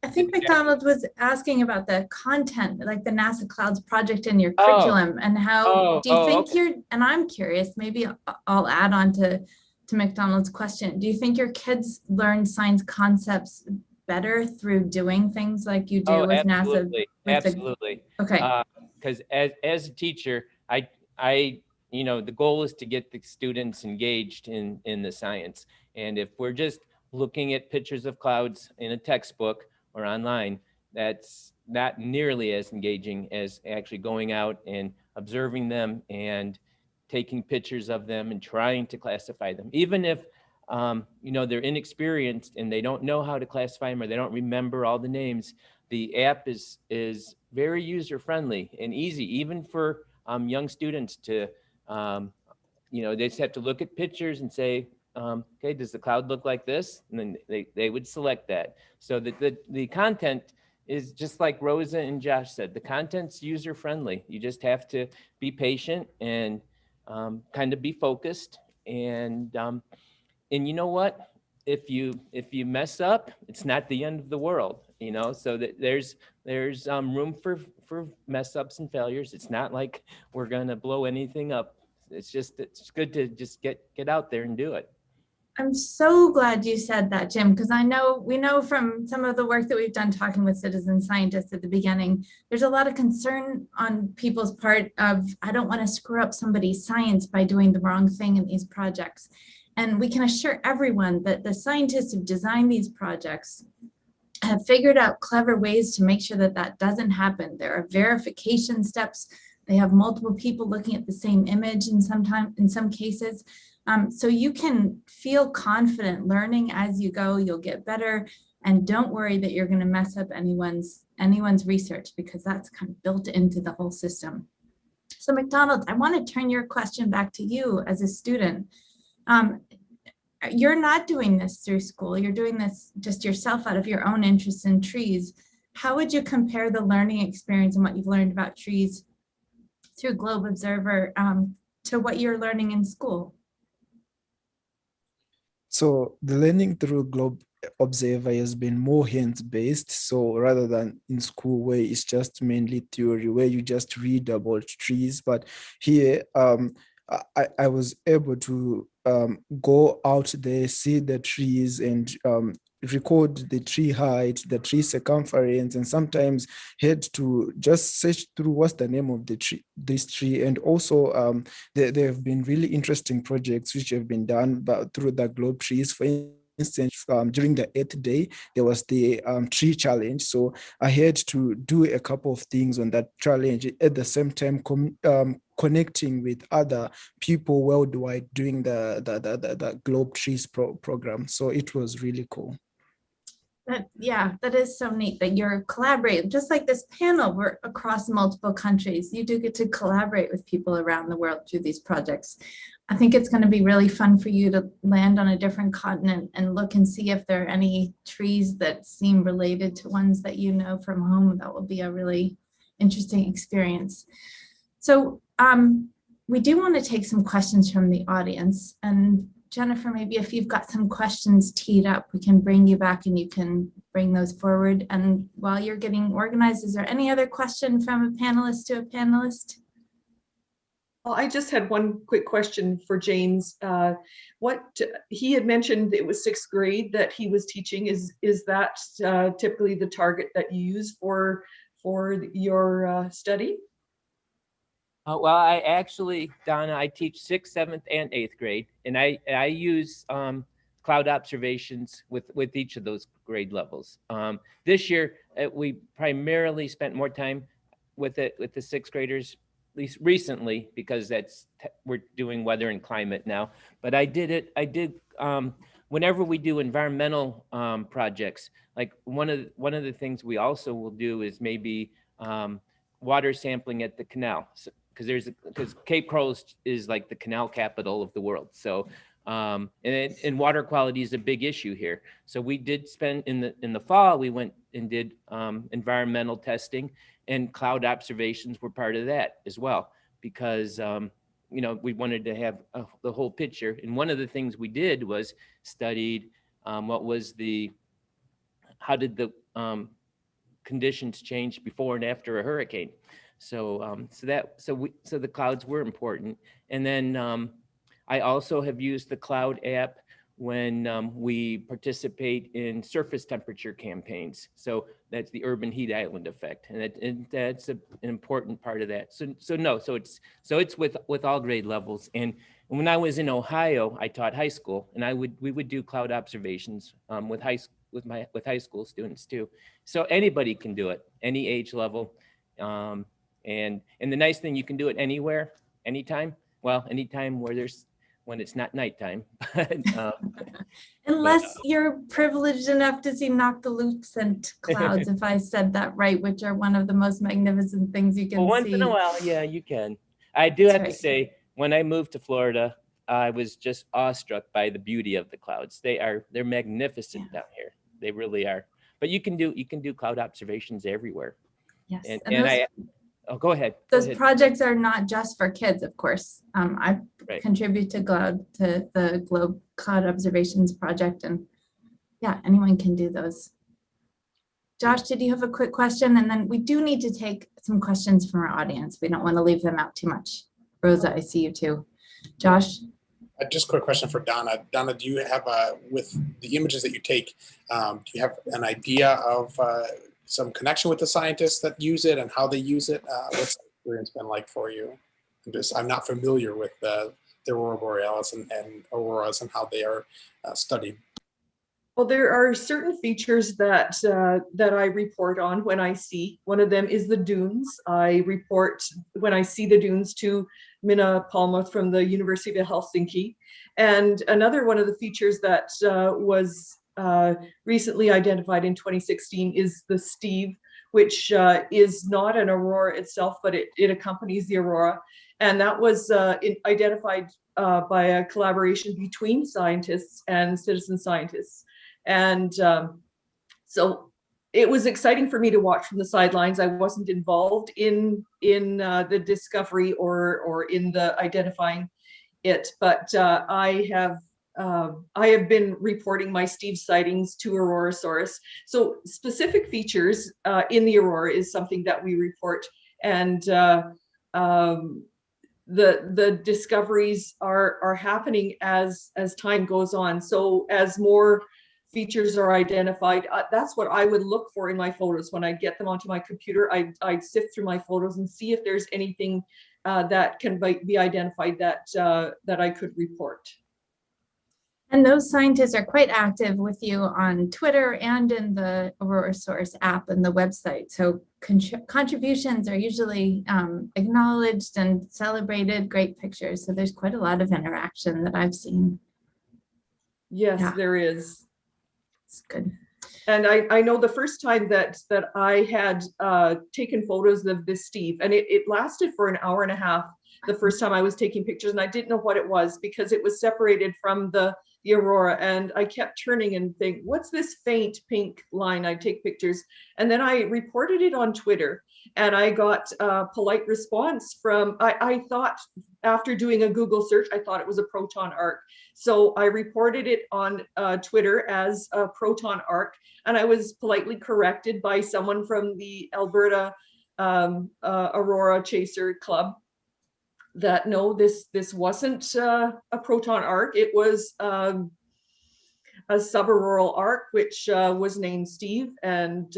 I think McDonald was asking about the content, like the NASA Clouds project in your curriculum, and how do you think and I'm curious, maybe I'll add on to McDonald's question. Do you think your kids learn science concepts better through doing things like you do with absolutely. NASA? Absolutely. Okay. Because as a teacher, I the goal is to get the students engaged in the science. And if we're just looking at pictures of clouds in a textbook or online, that's not nearly as engaging as actually going out and observing them and taking pictures of them and trying to classify them. Even if they're inexperienced and they don't know how to classify them, or they don't remember all the names, the app is very user-friendly and easy, even for young students to, they just have to look at pictures and say, okay, does the cloud look like this? And then they would select that. So the content is just like Rosa and Josh said, the content's user-friendly. You just have to be patient and kind of be focused. And you know what? If you mess up, it's not the end of the world, so that there's room for mess ups and failures. It's not like we're gonna blow anything up. It's good to just get out there and do it. I'm so glad you said that, Jim, because we know from some of the work that we've done talking with citizen scientists at the beginning, there's a lot of concern on people's part of, I don't want to screw up somebody's science by doing the wrong thing in these projects. And we can assure everyone that the scientists who designed these projects have figured out clever ways to make sure that that doesn't happen. There are verification steps. They have multiple people looking at the same image in some cases. So you can feel confident learning as you go. You'll get better, and don't worry that you're going to mess up anyone's research, because that's kind of built into the whole system. So McDonald, I want to turn your question back to you as a student. You're not doing this through school. You're doing this just yourself out of your own interest in trees. How would you compare the learning experience and what you've learned about trees through Globe Observer to what you're learning in school? So the learning through Globe Observer has been more hands-based. So rather than in school where it's just mainly theory, where you just read about trees, but here I was able to go out there, see the trees, and record the tree height, the tree circumference, and sometimes had to just search through what's the name of the tree, this tree. And also there have been really interesting projects which have been done through the Globe Trees. For instance, during the 8th day, there was the tree challenge. So I had to do a couple of things on that challenge at the same time, connecting with other people worldwide doing the Globe Trees program. So it was really cool. That is so neat that you're collaborating, just like this panel, we're across multiple countries. You do get to collaborate with people around the world through these projects. I think it's going to be really fun for you to land on a different continent and look and see if there are any trees that seem related to ones that you know from home. That will be a really interesting experience. So we do want to take some questions from the audience, and Jennifer, maybe if you've got some questions teed up, we can bring you back and you can bring those forward. And while you're getting organized, is there any other question from a panelist to a panelist? Well, I just had one quick question for James. What he had mentioned, it was 6th grade that he was teaching. Is that typically the target that you use for your study? Well, I actually, Donna, I teach 6th, 7th, and 8th grade, and I use cloud observations with each of those grade levels. This year, we primarily spent more time with the 6th graders, at least recently, because we're doing weather and climate now. But I did whenever we do environmental projects, like one of the things we also will do is maybe water sampling at the canal. So, because Cape Coral is like the canal capital of the world. So, and water quality is a big issue here. So we did spend in the fall, we went and did environmental testing, and cloud observations were part of that as well, because you know, we wanted to have the whole picture. And one of the things we did was studied how did the conditions change before and after a hurricane. So so the clouds were important. And then I also have used the cloud app when we participate in surface temperature campaigns. So that's the urban heat island effect, and that's an important part of that. So it's with all grade levels. And when I was in Ohio, I taught high school, and we would do cloud observations with high school students too. So anybody can do it, any age level. And the nice thing, you can do it anywhere, anytime. Well, anytime when it's not nighttime. Unless you're privileged enough to see noctilucent clouds, if I said that right, which are one of the most magnificent things you can see. Well, once in a while, yeah, you can. I do have to say, when I moved to Florida, I was just awestruck by the beauty of the clouds. They're magnificent down here. They really are. But you can do cloud observations everywhere. Yes. Oh, go ahead. Those projects are not just for kids, of course. I contribute to the Globe Cloud Observations Project, and yeah, anyone can do those. Josh, did you have a quick question? And then we do need to take some questions from our audience. We don't want to leave them out too much. Rosa, I see you too. Josh? Just a quick question for Donna. Donna, do you have, with the images that you take, do you have an idea of some connection with the scientists that use it and how they use it? What's the experience been like for you? I'm not familiar with the Aurora Borealis and auroras and how they are studied. Well, there are certain features that I report on when I see. One of them is the dunes. I report when I see the dunes to Minna Palmuth from the University of Helsinki. And another one of the features that was recently identified in 2016 is the Steve, which is not an aurora itself, but it accompanies the aurora. And that was identified by a collaboration between scientists and citizen scientists. And so it was exciting for me to watch from the sidelines. I wasn't involved in the discovery or in the identifying it, but I have been reporting my Steve sightings to Aurorasaurus. So specific features in the aurora is something that we report, and the discoveries are happening as time goes on. So as more features are identified, that's what I would look for in my photos. When I get them onto my computer, I'd sift through my photos and see if there's anything that can be identified that I could report. And those scientists are quite active with you on Twitter and in the Aurorasaurus app and the website. So contributions are usually acknowledged and celebrated, great pictures. So there's quite a lot of interaction that I've seen. Yes, Yeah. there is. It's good. And I know the first time that I had taken photos of this Steve, and it lasted for an hour and a half the first time I was taking pictures, and I didn't know what it was because it was separated from the aurora, and I kept turning and think, what's this faint pink line? I'd take pictures, and then I reported it on Twitter, and I got a polite response from, I thought after doing a Google search, I thought it was a proton arc. So I reported it on Twitter as a proton arc, and I was politely corrected by someone from the Alberta Aurora Chaser Club that no, this wasn't a proton arc. It was a subaraural arc, which was named Steve. And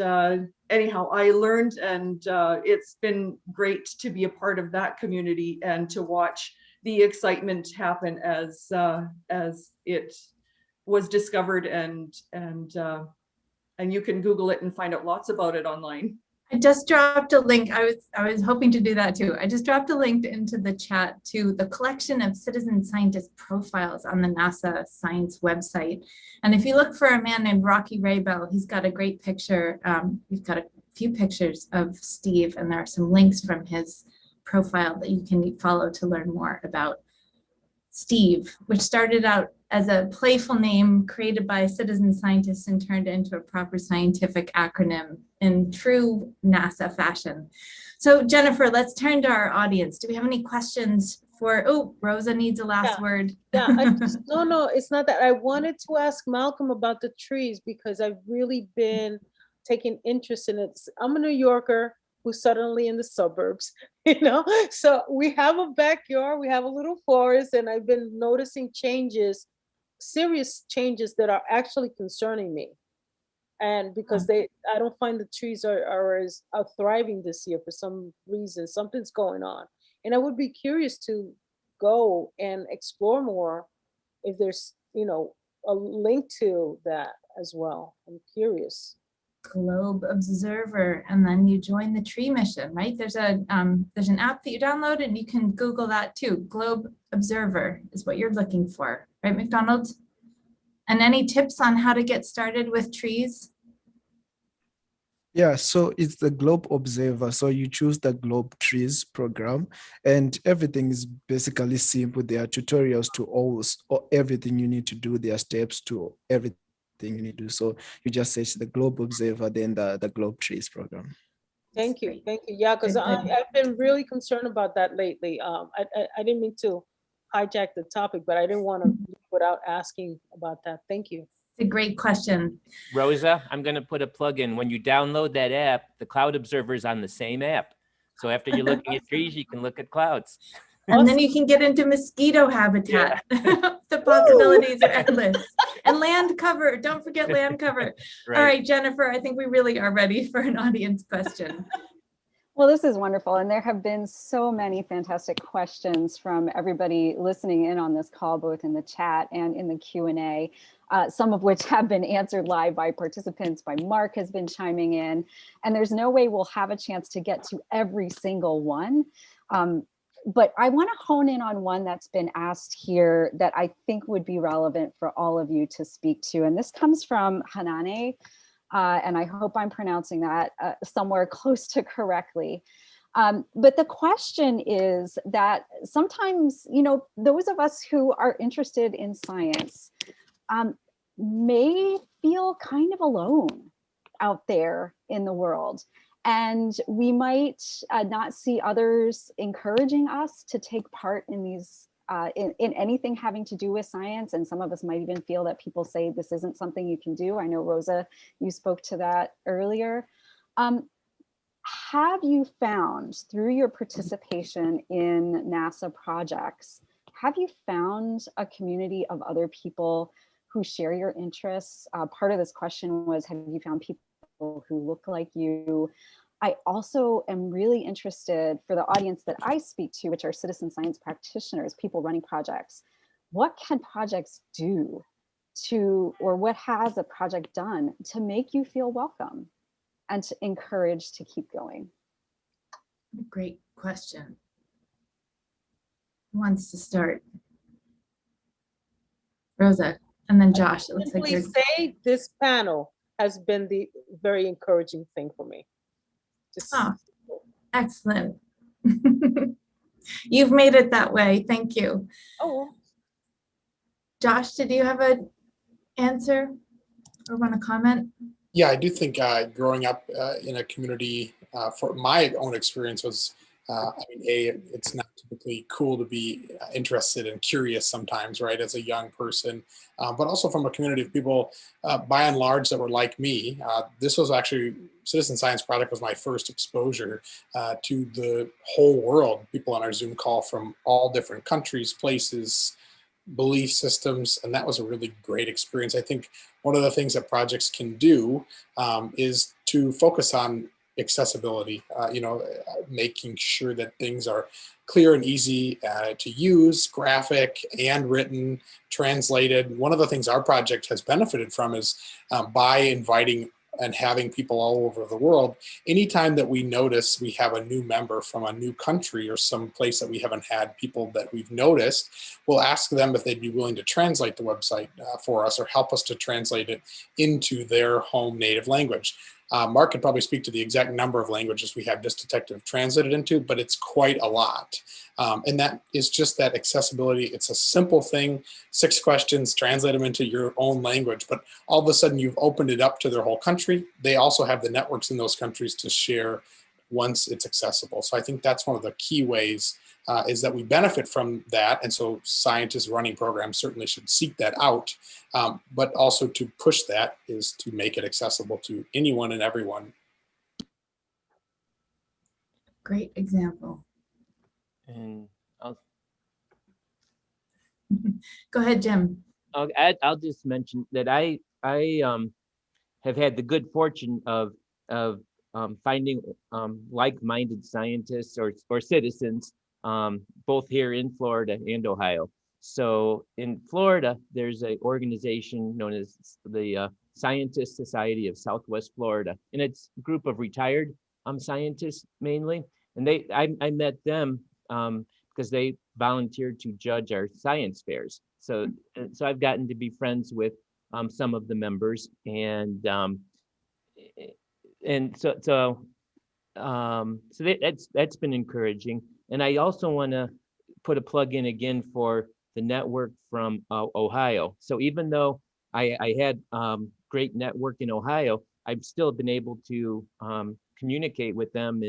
anyhow, I learned, and it's been great to be a part of that community and to watch the excitement happen as it was discovered, and you can Google it and find out lots about it online. I just dropped a link. I was hoping to do that too. I just dropped a link into the chat to the collection of citizen scientist profiles on the NASA science website. And if you look for a man named Rocky Raybell, he's got a great picture. He's got a few pictures of Steve, and there are some links from his profile that you can follow to learn more about Steve, which started out as a playful name created by citizen scientists and turned into a proper scientific acronym in true NASA fashion. So Jennifer, let's turn to our audience. Do we have any questions for, oh, Rosa needs a last word. Yeah, no, it's not that. I wanted to ask Malcolm about the trees because I've really been taking interest in it. I'm a New Yorker who's suddenly in the suburbs, so we have a backyard, we have a little forest, and I've been noticing changes, serious changes that are actually concerning me. And because I don't find the trees are thriving this year for some reason, something's going on. And I would be curious to go and explore more if there's, a link to that as well. I'm curious. Globe Observer, and then you join the tree mission, right? There's an app that you download, and you can Google that too. Globe Observer is what you're looking for, right, Macdonald? And any tips on how to get started with trees? Yeah, so it's the Globe Observer. So you choose the Globe Trees program, and everything is basically simple. There are tutorials to everything you need to do. There are steps to everything you need to do. So you just search the Globe Observer, then the Globe Trees program. Thank you. Yeah, because I've been really concerned about that lately. I didn't mean to hijack the topic, but I didn't want to leave without asking about that. Thank you. It's a great question. Rosa, I'm going to put a plug in. When you download that app, the Cloud Observer is on the same app. So after you're looking at trees, you can look at clouds. And then you can get into mosquito habitat. Yeah. The possibilities are endless. And land cover. Don't forget land cover. Right. All right, Jennifer, I think we really are ready for an audience question. Well, this is wonderful. And there have been so many fantastic questions from everybody listening in on this call, both in the chat and in the Q&A, some of which have been answered live by participants, by Mark has been chiming in. And there's no way we'll have a chance to get to every single one. But I want to hone in on one that's been asked here that I think would be relevant for all of you to speak to. And this comes from Hanane. and I hope I'm pronouncing that somewhere close to correctly. But the question is that sometimes, those of us who are interested in science may feel kind of alone out there in the world. And we might not see others encouraging us to take part in these, in anything having to do with science. And some of us might even feel that people say this isn't something you can do. I know, Rosa, you spoke to that earlier. Have you found, through your participation in NASA projects, have you found a community of other people who share your interests? Part of this question was, have you found people who look like you? I also am really interested, for the audience that I speak to, which are citizen science practitioners, people running projects, what can projects do to, or what has a project done to make you feel welcome and to encourage to keep going? Great question. Who wants to start? Rosa, and then Josh. It looks like Simply say this panel has been the very encouraging thing for me. Oh, excellent. You've made it that way. Thank you. Oh. Josh, did you have an answer or want to comment? Yeah, I do think growing up in a community, for my own experience was, it's not typically cool to be interested and curious sometimes, right, as a young person, but also from a community of people, by and large, that were like me. This was actually, Citizen Science Project was my first exposure to the whole world, people on our Zoom call from all different countries, places, belief systems, and that was a really great experience. I think one of the things that projects can do is to focus on accessibility, making sure that things are clear and easy to use, graphic and written, translated. One of the things our project has benefited from is by inviting and having people all over the world, anytime that we notice we have a new member from a new country or some place that we haven't had people that we've noticed, we'll ask them if they'd be willing to translate the website for us or help us to translate it into their home native language. Mark could probably speak to the exact number of languages we have this detective translated into, but it's quite a lot. And that is just that accessibility. It's a simple thing, 6 questions, translate them into your own language, but all of a sudden you've opened it up to their whole country. They also have the networks in those countries to share once it's accessible. So I think that's one of the key ways is that we benefit from that. And so scientists running programs certainly should seek that out. But also to push that is to make it accessible to anyone and everyone. Great example. And go ahead, Jim. I'll just mention that I have had the good fortune of finding like-minded scientists or citizens, both here in Florida and Ohio. So in Florida, there's an organization known as the Scientist Society of Southwest Florida, and it's a group of retired scientists mainly. And I met them because they volunteered to judge our science fairs. So I've gotten to be friends with some of the members, and so that's been encouraging. And I also want to put a plug in again for the network from Ohio. So even though I had great network in Ohio, I've still been able to communicate with them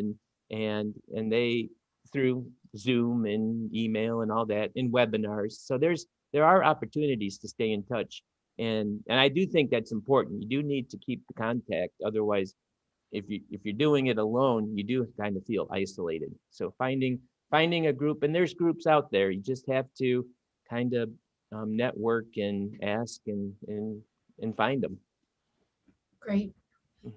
and they through Zoom and email and all that, and webinars. So there are opportunities to stay in touch, and I do think that's important. You do need to keep the contact, otherwise, if you're doing it alone, you do kind of feel isolated. So finding a group, and there's groups out there. You just have to kind of network and ask and find them. Great.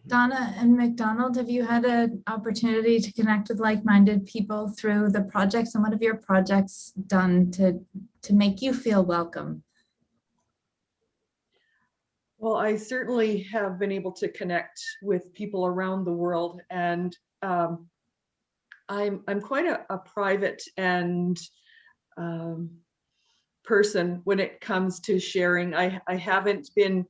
Donna and Macdonald, have you had an opportunity to connect with like-minded people through the projects, and what have your projects done to make you feel welcome? Well, I certainly have been able to connect with people around the world, and I'm quite a private and person when it comes to sharing. I haven't been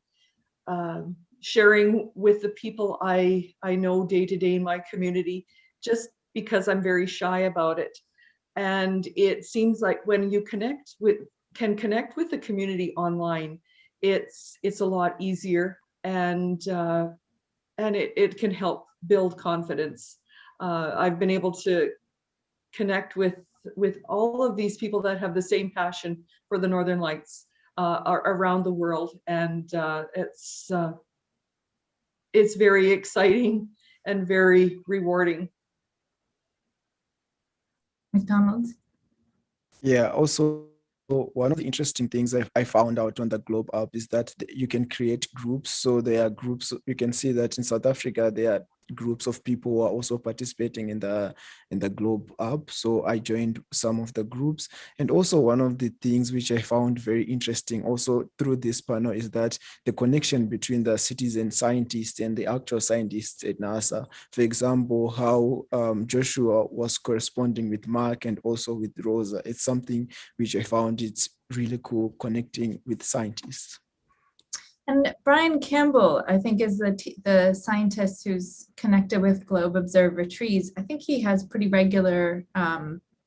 sharing with the people I know day to day in my community, just because I'm very shy about it. And it seems like when you can connect with the community online, it's a lot easier, and it can help build confidence. I've been able to connect with all of these people that have the same passion for the Northern Lights around the world, and it's very exciting and very rewarding. Macdonald? Yeah, also one of the interesting things I found out on the Globe app is that you can create groups. So there are groups, you can see that in South Africa, there are groups of people who are also participating in the Globe app. So I joined some of the groups. And also one of the things which I found very interesting also through this panel is that the connection between the citizen scientists and the actual scientists at NASA. For example, how Joshua was corresponding with Mark and also with Rosa. It's something which I found it's really cool connecting with scientists. And Brian Campbell, I think, is the scientist who's connected with Globe Observer Trees. I think he has pretty regular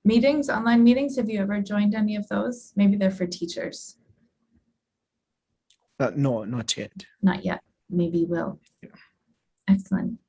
meetings, online meetings. Have you ever joined any of those? Maybe they're for teachers. No, not yet. Not yet. Maybe you will. Yeah. Excellent.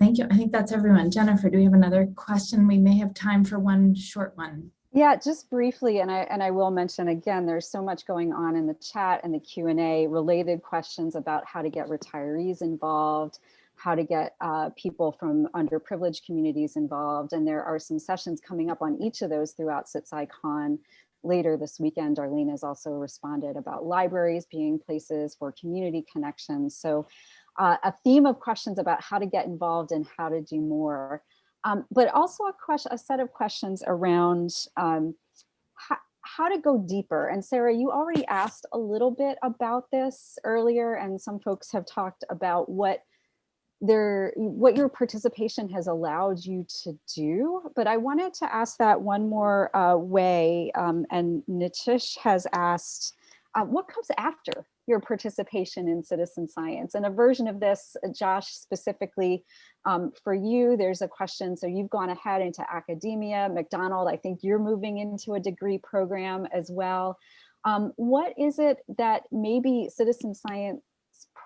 Thank you. I think that's everyone. Jennifer, do we have another question? We may have time for one short one. Yeah, just briefly, and I will mention again, there's so much going on in the chat and the Q&A, related questions about how to get retirees involved, how to get people from underprivileged communities involved. And there are some sessions coming up on each of those throughout CitSciCon later this weekend. Darlene has also responded about libraries being places for community connections. So a theme of questions about how to get involved and how to do more. But also a set of questions around how to go deeper. And Sarah, you already asked a little bit about this earlier, and some folks have talked about what your participation has allowed you to do. But I wanted to ask that one more way, and Nitish has asked, what comes after your participation in citizen science? And a version of this, Josh, specifically for you, there's a question. So you've gone ahead into academia. Macdonald, I think you're moving into a degree program as well. What is it that maybe citizen science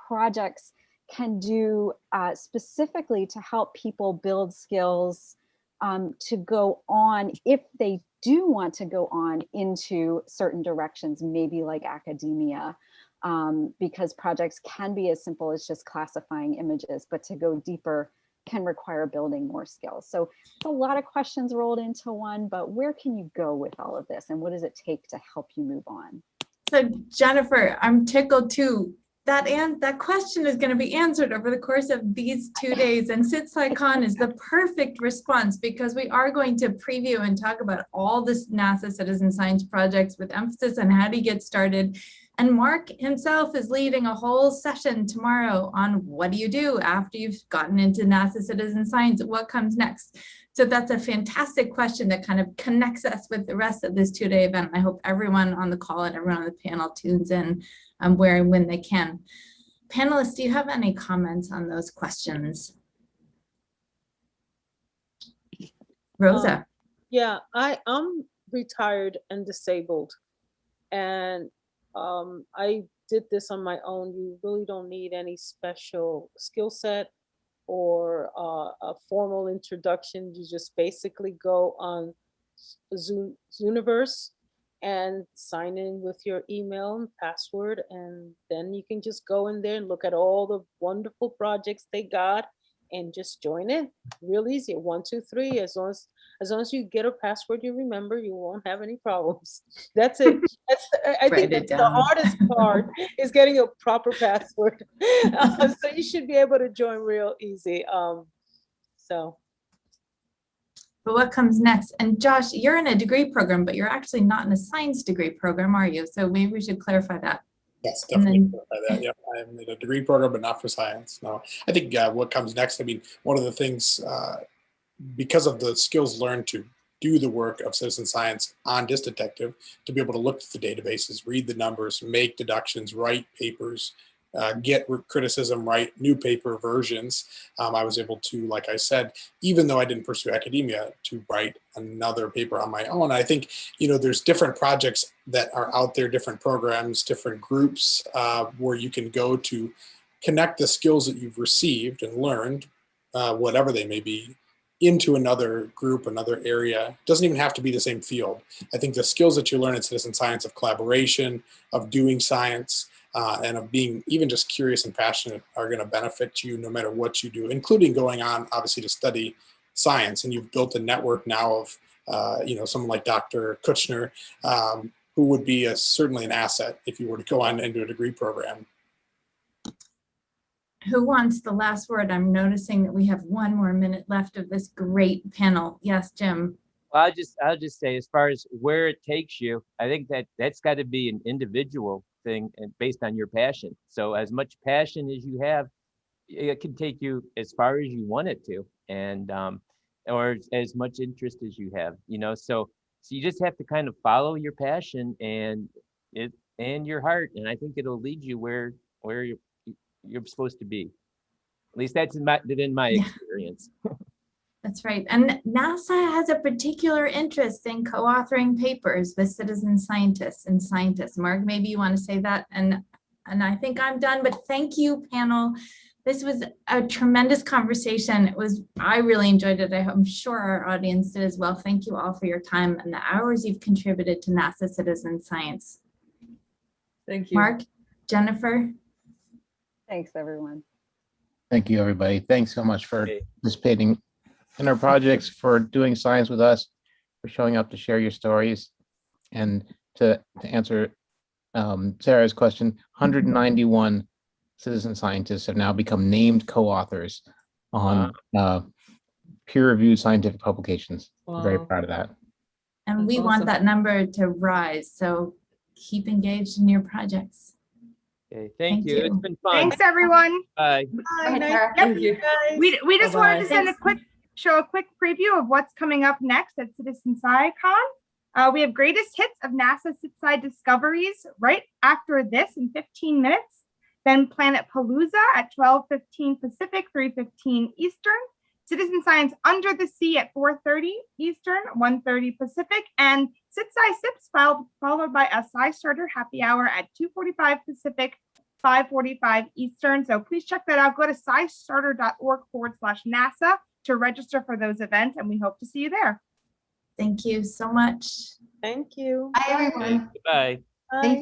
projects can do specifically to help people build skills to go on, if they do want to go on into certain directions, maybe like academia, because projects can be as simple as just classifying images, but to go deeper can require building more skills. So it's a lot of questions rolled into one, but where can you go with all of this, and what does it take to help you move on? So Jennifer, I'm tickled too. That question is going to be answered over the course of these 2 days, and CitSciCon is the perfect response, because we are going to preview and talk about all this NASA citizen science projects with emphasis on how to get started. And Mark himself is leading a whole session tomorrow on what do you do after you've gotten into NASA citizen science, what comes next. So that's a fantastic question that kind of connects us with the rest of this 2-day event. I hope everyone on the call and everyone on the panel tunes in where and when they can. Panelists, do you have any comments on those questions? Rosa. Yeah, I'm retired and disabled, and I did this on my own. You really don't need any special skill set or a formal introduction. You just basically go on Zooniverse and sign in with your email and password, and then you can just go in there and look at all the wonderful projects they got and just join it. Real easy. 1, 2, 3. As long as you get a password you remember, you won't have any problems. That's it. I think that's the hardest part is getting a proper password. So you should be able to join real easy. But what comes next? And Josh, you're in a degree program, but you're actually not in a science degree program, are you? So maybe we should clarify that. Yes, definitely clarify that. Yep, I am in a degree program, but not for science. No, I think what comes next, I mean, one of the things, because of the skills learned to do the work of citizen science on Disk Detective, to be able to look at the databases, read the numbers, make deductions, write papers, get criticism, write new paper versions. I was able to, like I said, even though I didn't pursue academia, to write another paper on my own. I think, there's different projects that are out there, different programs, different groups where you can go to connect the skills that you've received and learned, whatever they may be, into another group, another area. It doesn't even have to be the same field. I think the skills that you learn in citizen science of collaboration, of doing science, and of being even just curious and passionate are going to benefit you no matter what you do, including going on, obviously, to study science. And you've built a network now of, someone like Dr. Kuchner, who would be certainly an asset if you were to go on into a degree program. Who wants the last word? I'm noticing that we have 1 more minute left of this great panel. Yes, Jim. Well, I'll just say, as far as where it takes you, I think that's got to be an individual thing and based on your passion. So as much passion as you have, it can take you as far as you want it to, and or as much interest as you have, so you just have to kind of follow your passion and your heart, and I think it'll lead you where you're supposed to be. At least that's in my experience. That's right. And NASA has a particular interest in co-authoring papers with citizen scientists and scientists. Mark, maybe you want to say that, and I think I'm done, but thank you, panel. This was a tremendous conversation. I really enjoyed it. I'm sure our audience did as well. Thank you all for your time and the hours you've contributed to NASA citizen science. Thank you. Mark, Jennifer. Thanks, everyone. Thank you, everybody. Thanks so much for participating in our projects, for doing science with us, for showing up to share your stories, and to answer Sarah's question. 191 citizen scientists have now become named co-authors on peer-reviewed scientific publications. Wow. Very proud of that. And we want that number to rise, so keep engaged in your projects. Okay, thank you. It's been fun. Thanks, everyone. Bye. Bye. Yep. Thank you. We just wanted to Bye-bye. show a quick preview of what's coming up next at Citizen SciCon. We have greatest hits of NASA CitSci discoveries right after this in 15 minutes. Then Planet Palooza at 12:15 Pacific, 3:15 Eastern. Citizen Science Under the Sea at 4:30 Eastern, 1:30 Pacific, and CitSci Sips followed by a SciStarter happy hour at 2:45 Pacific, 5:45 Eastern. So please check that out. Go to scistarter.org/NASA to register for those events, and we hope to see you there. Thank you so much. Thank you. Bye, everyone. Bye. Bye.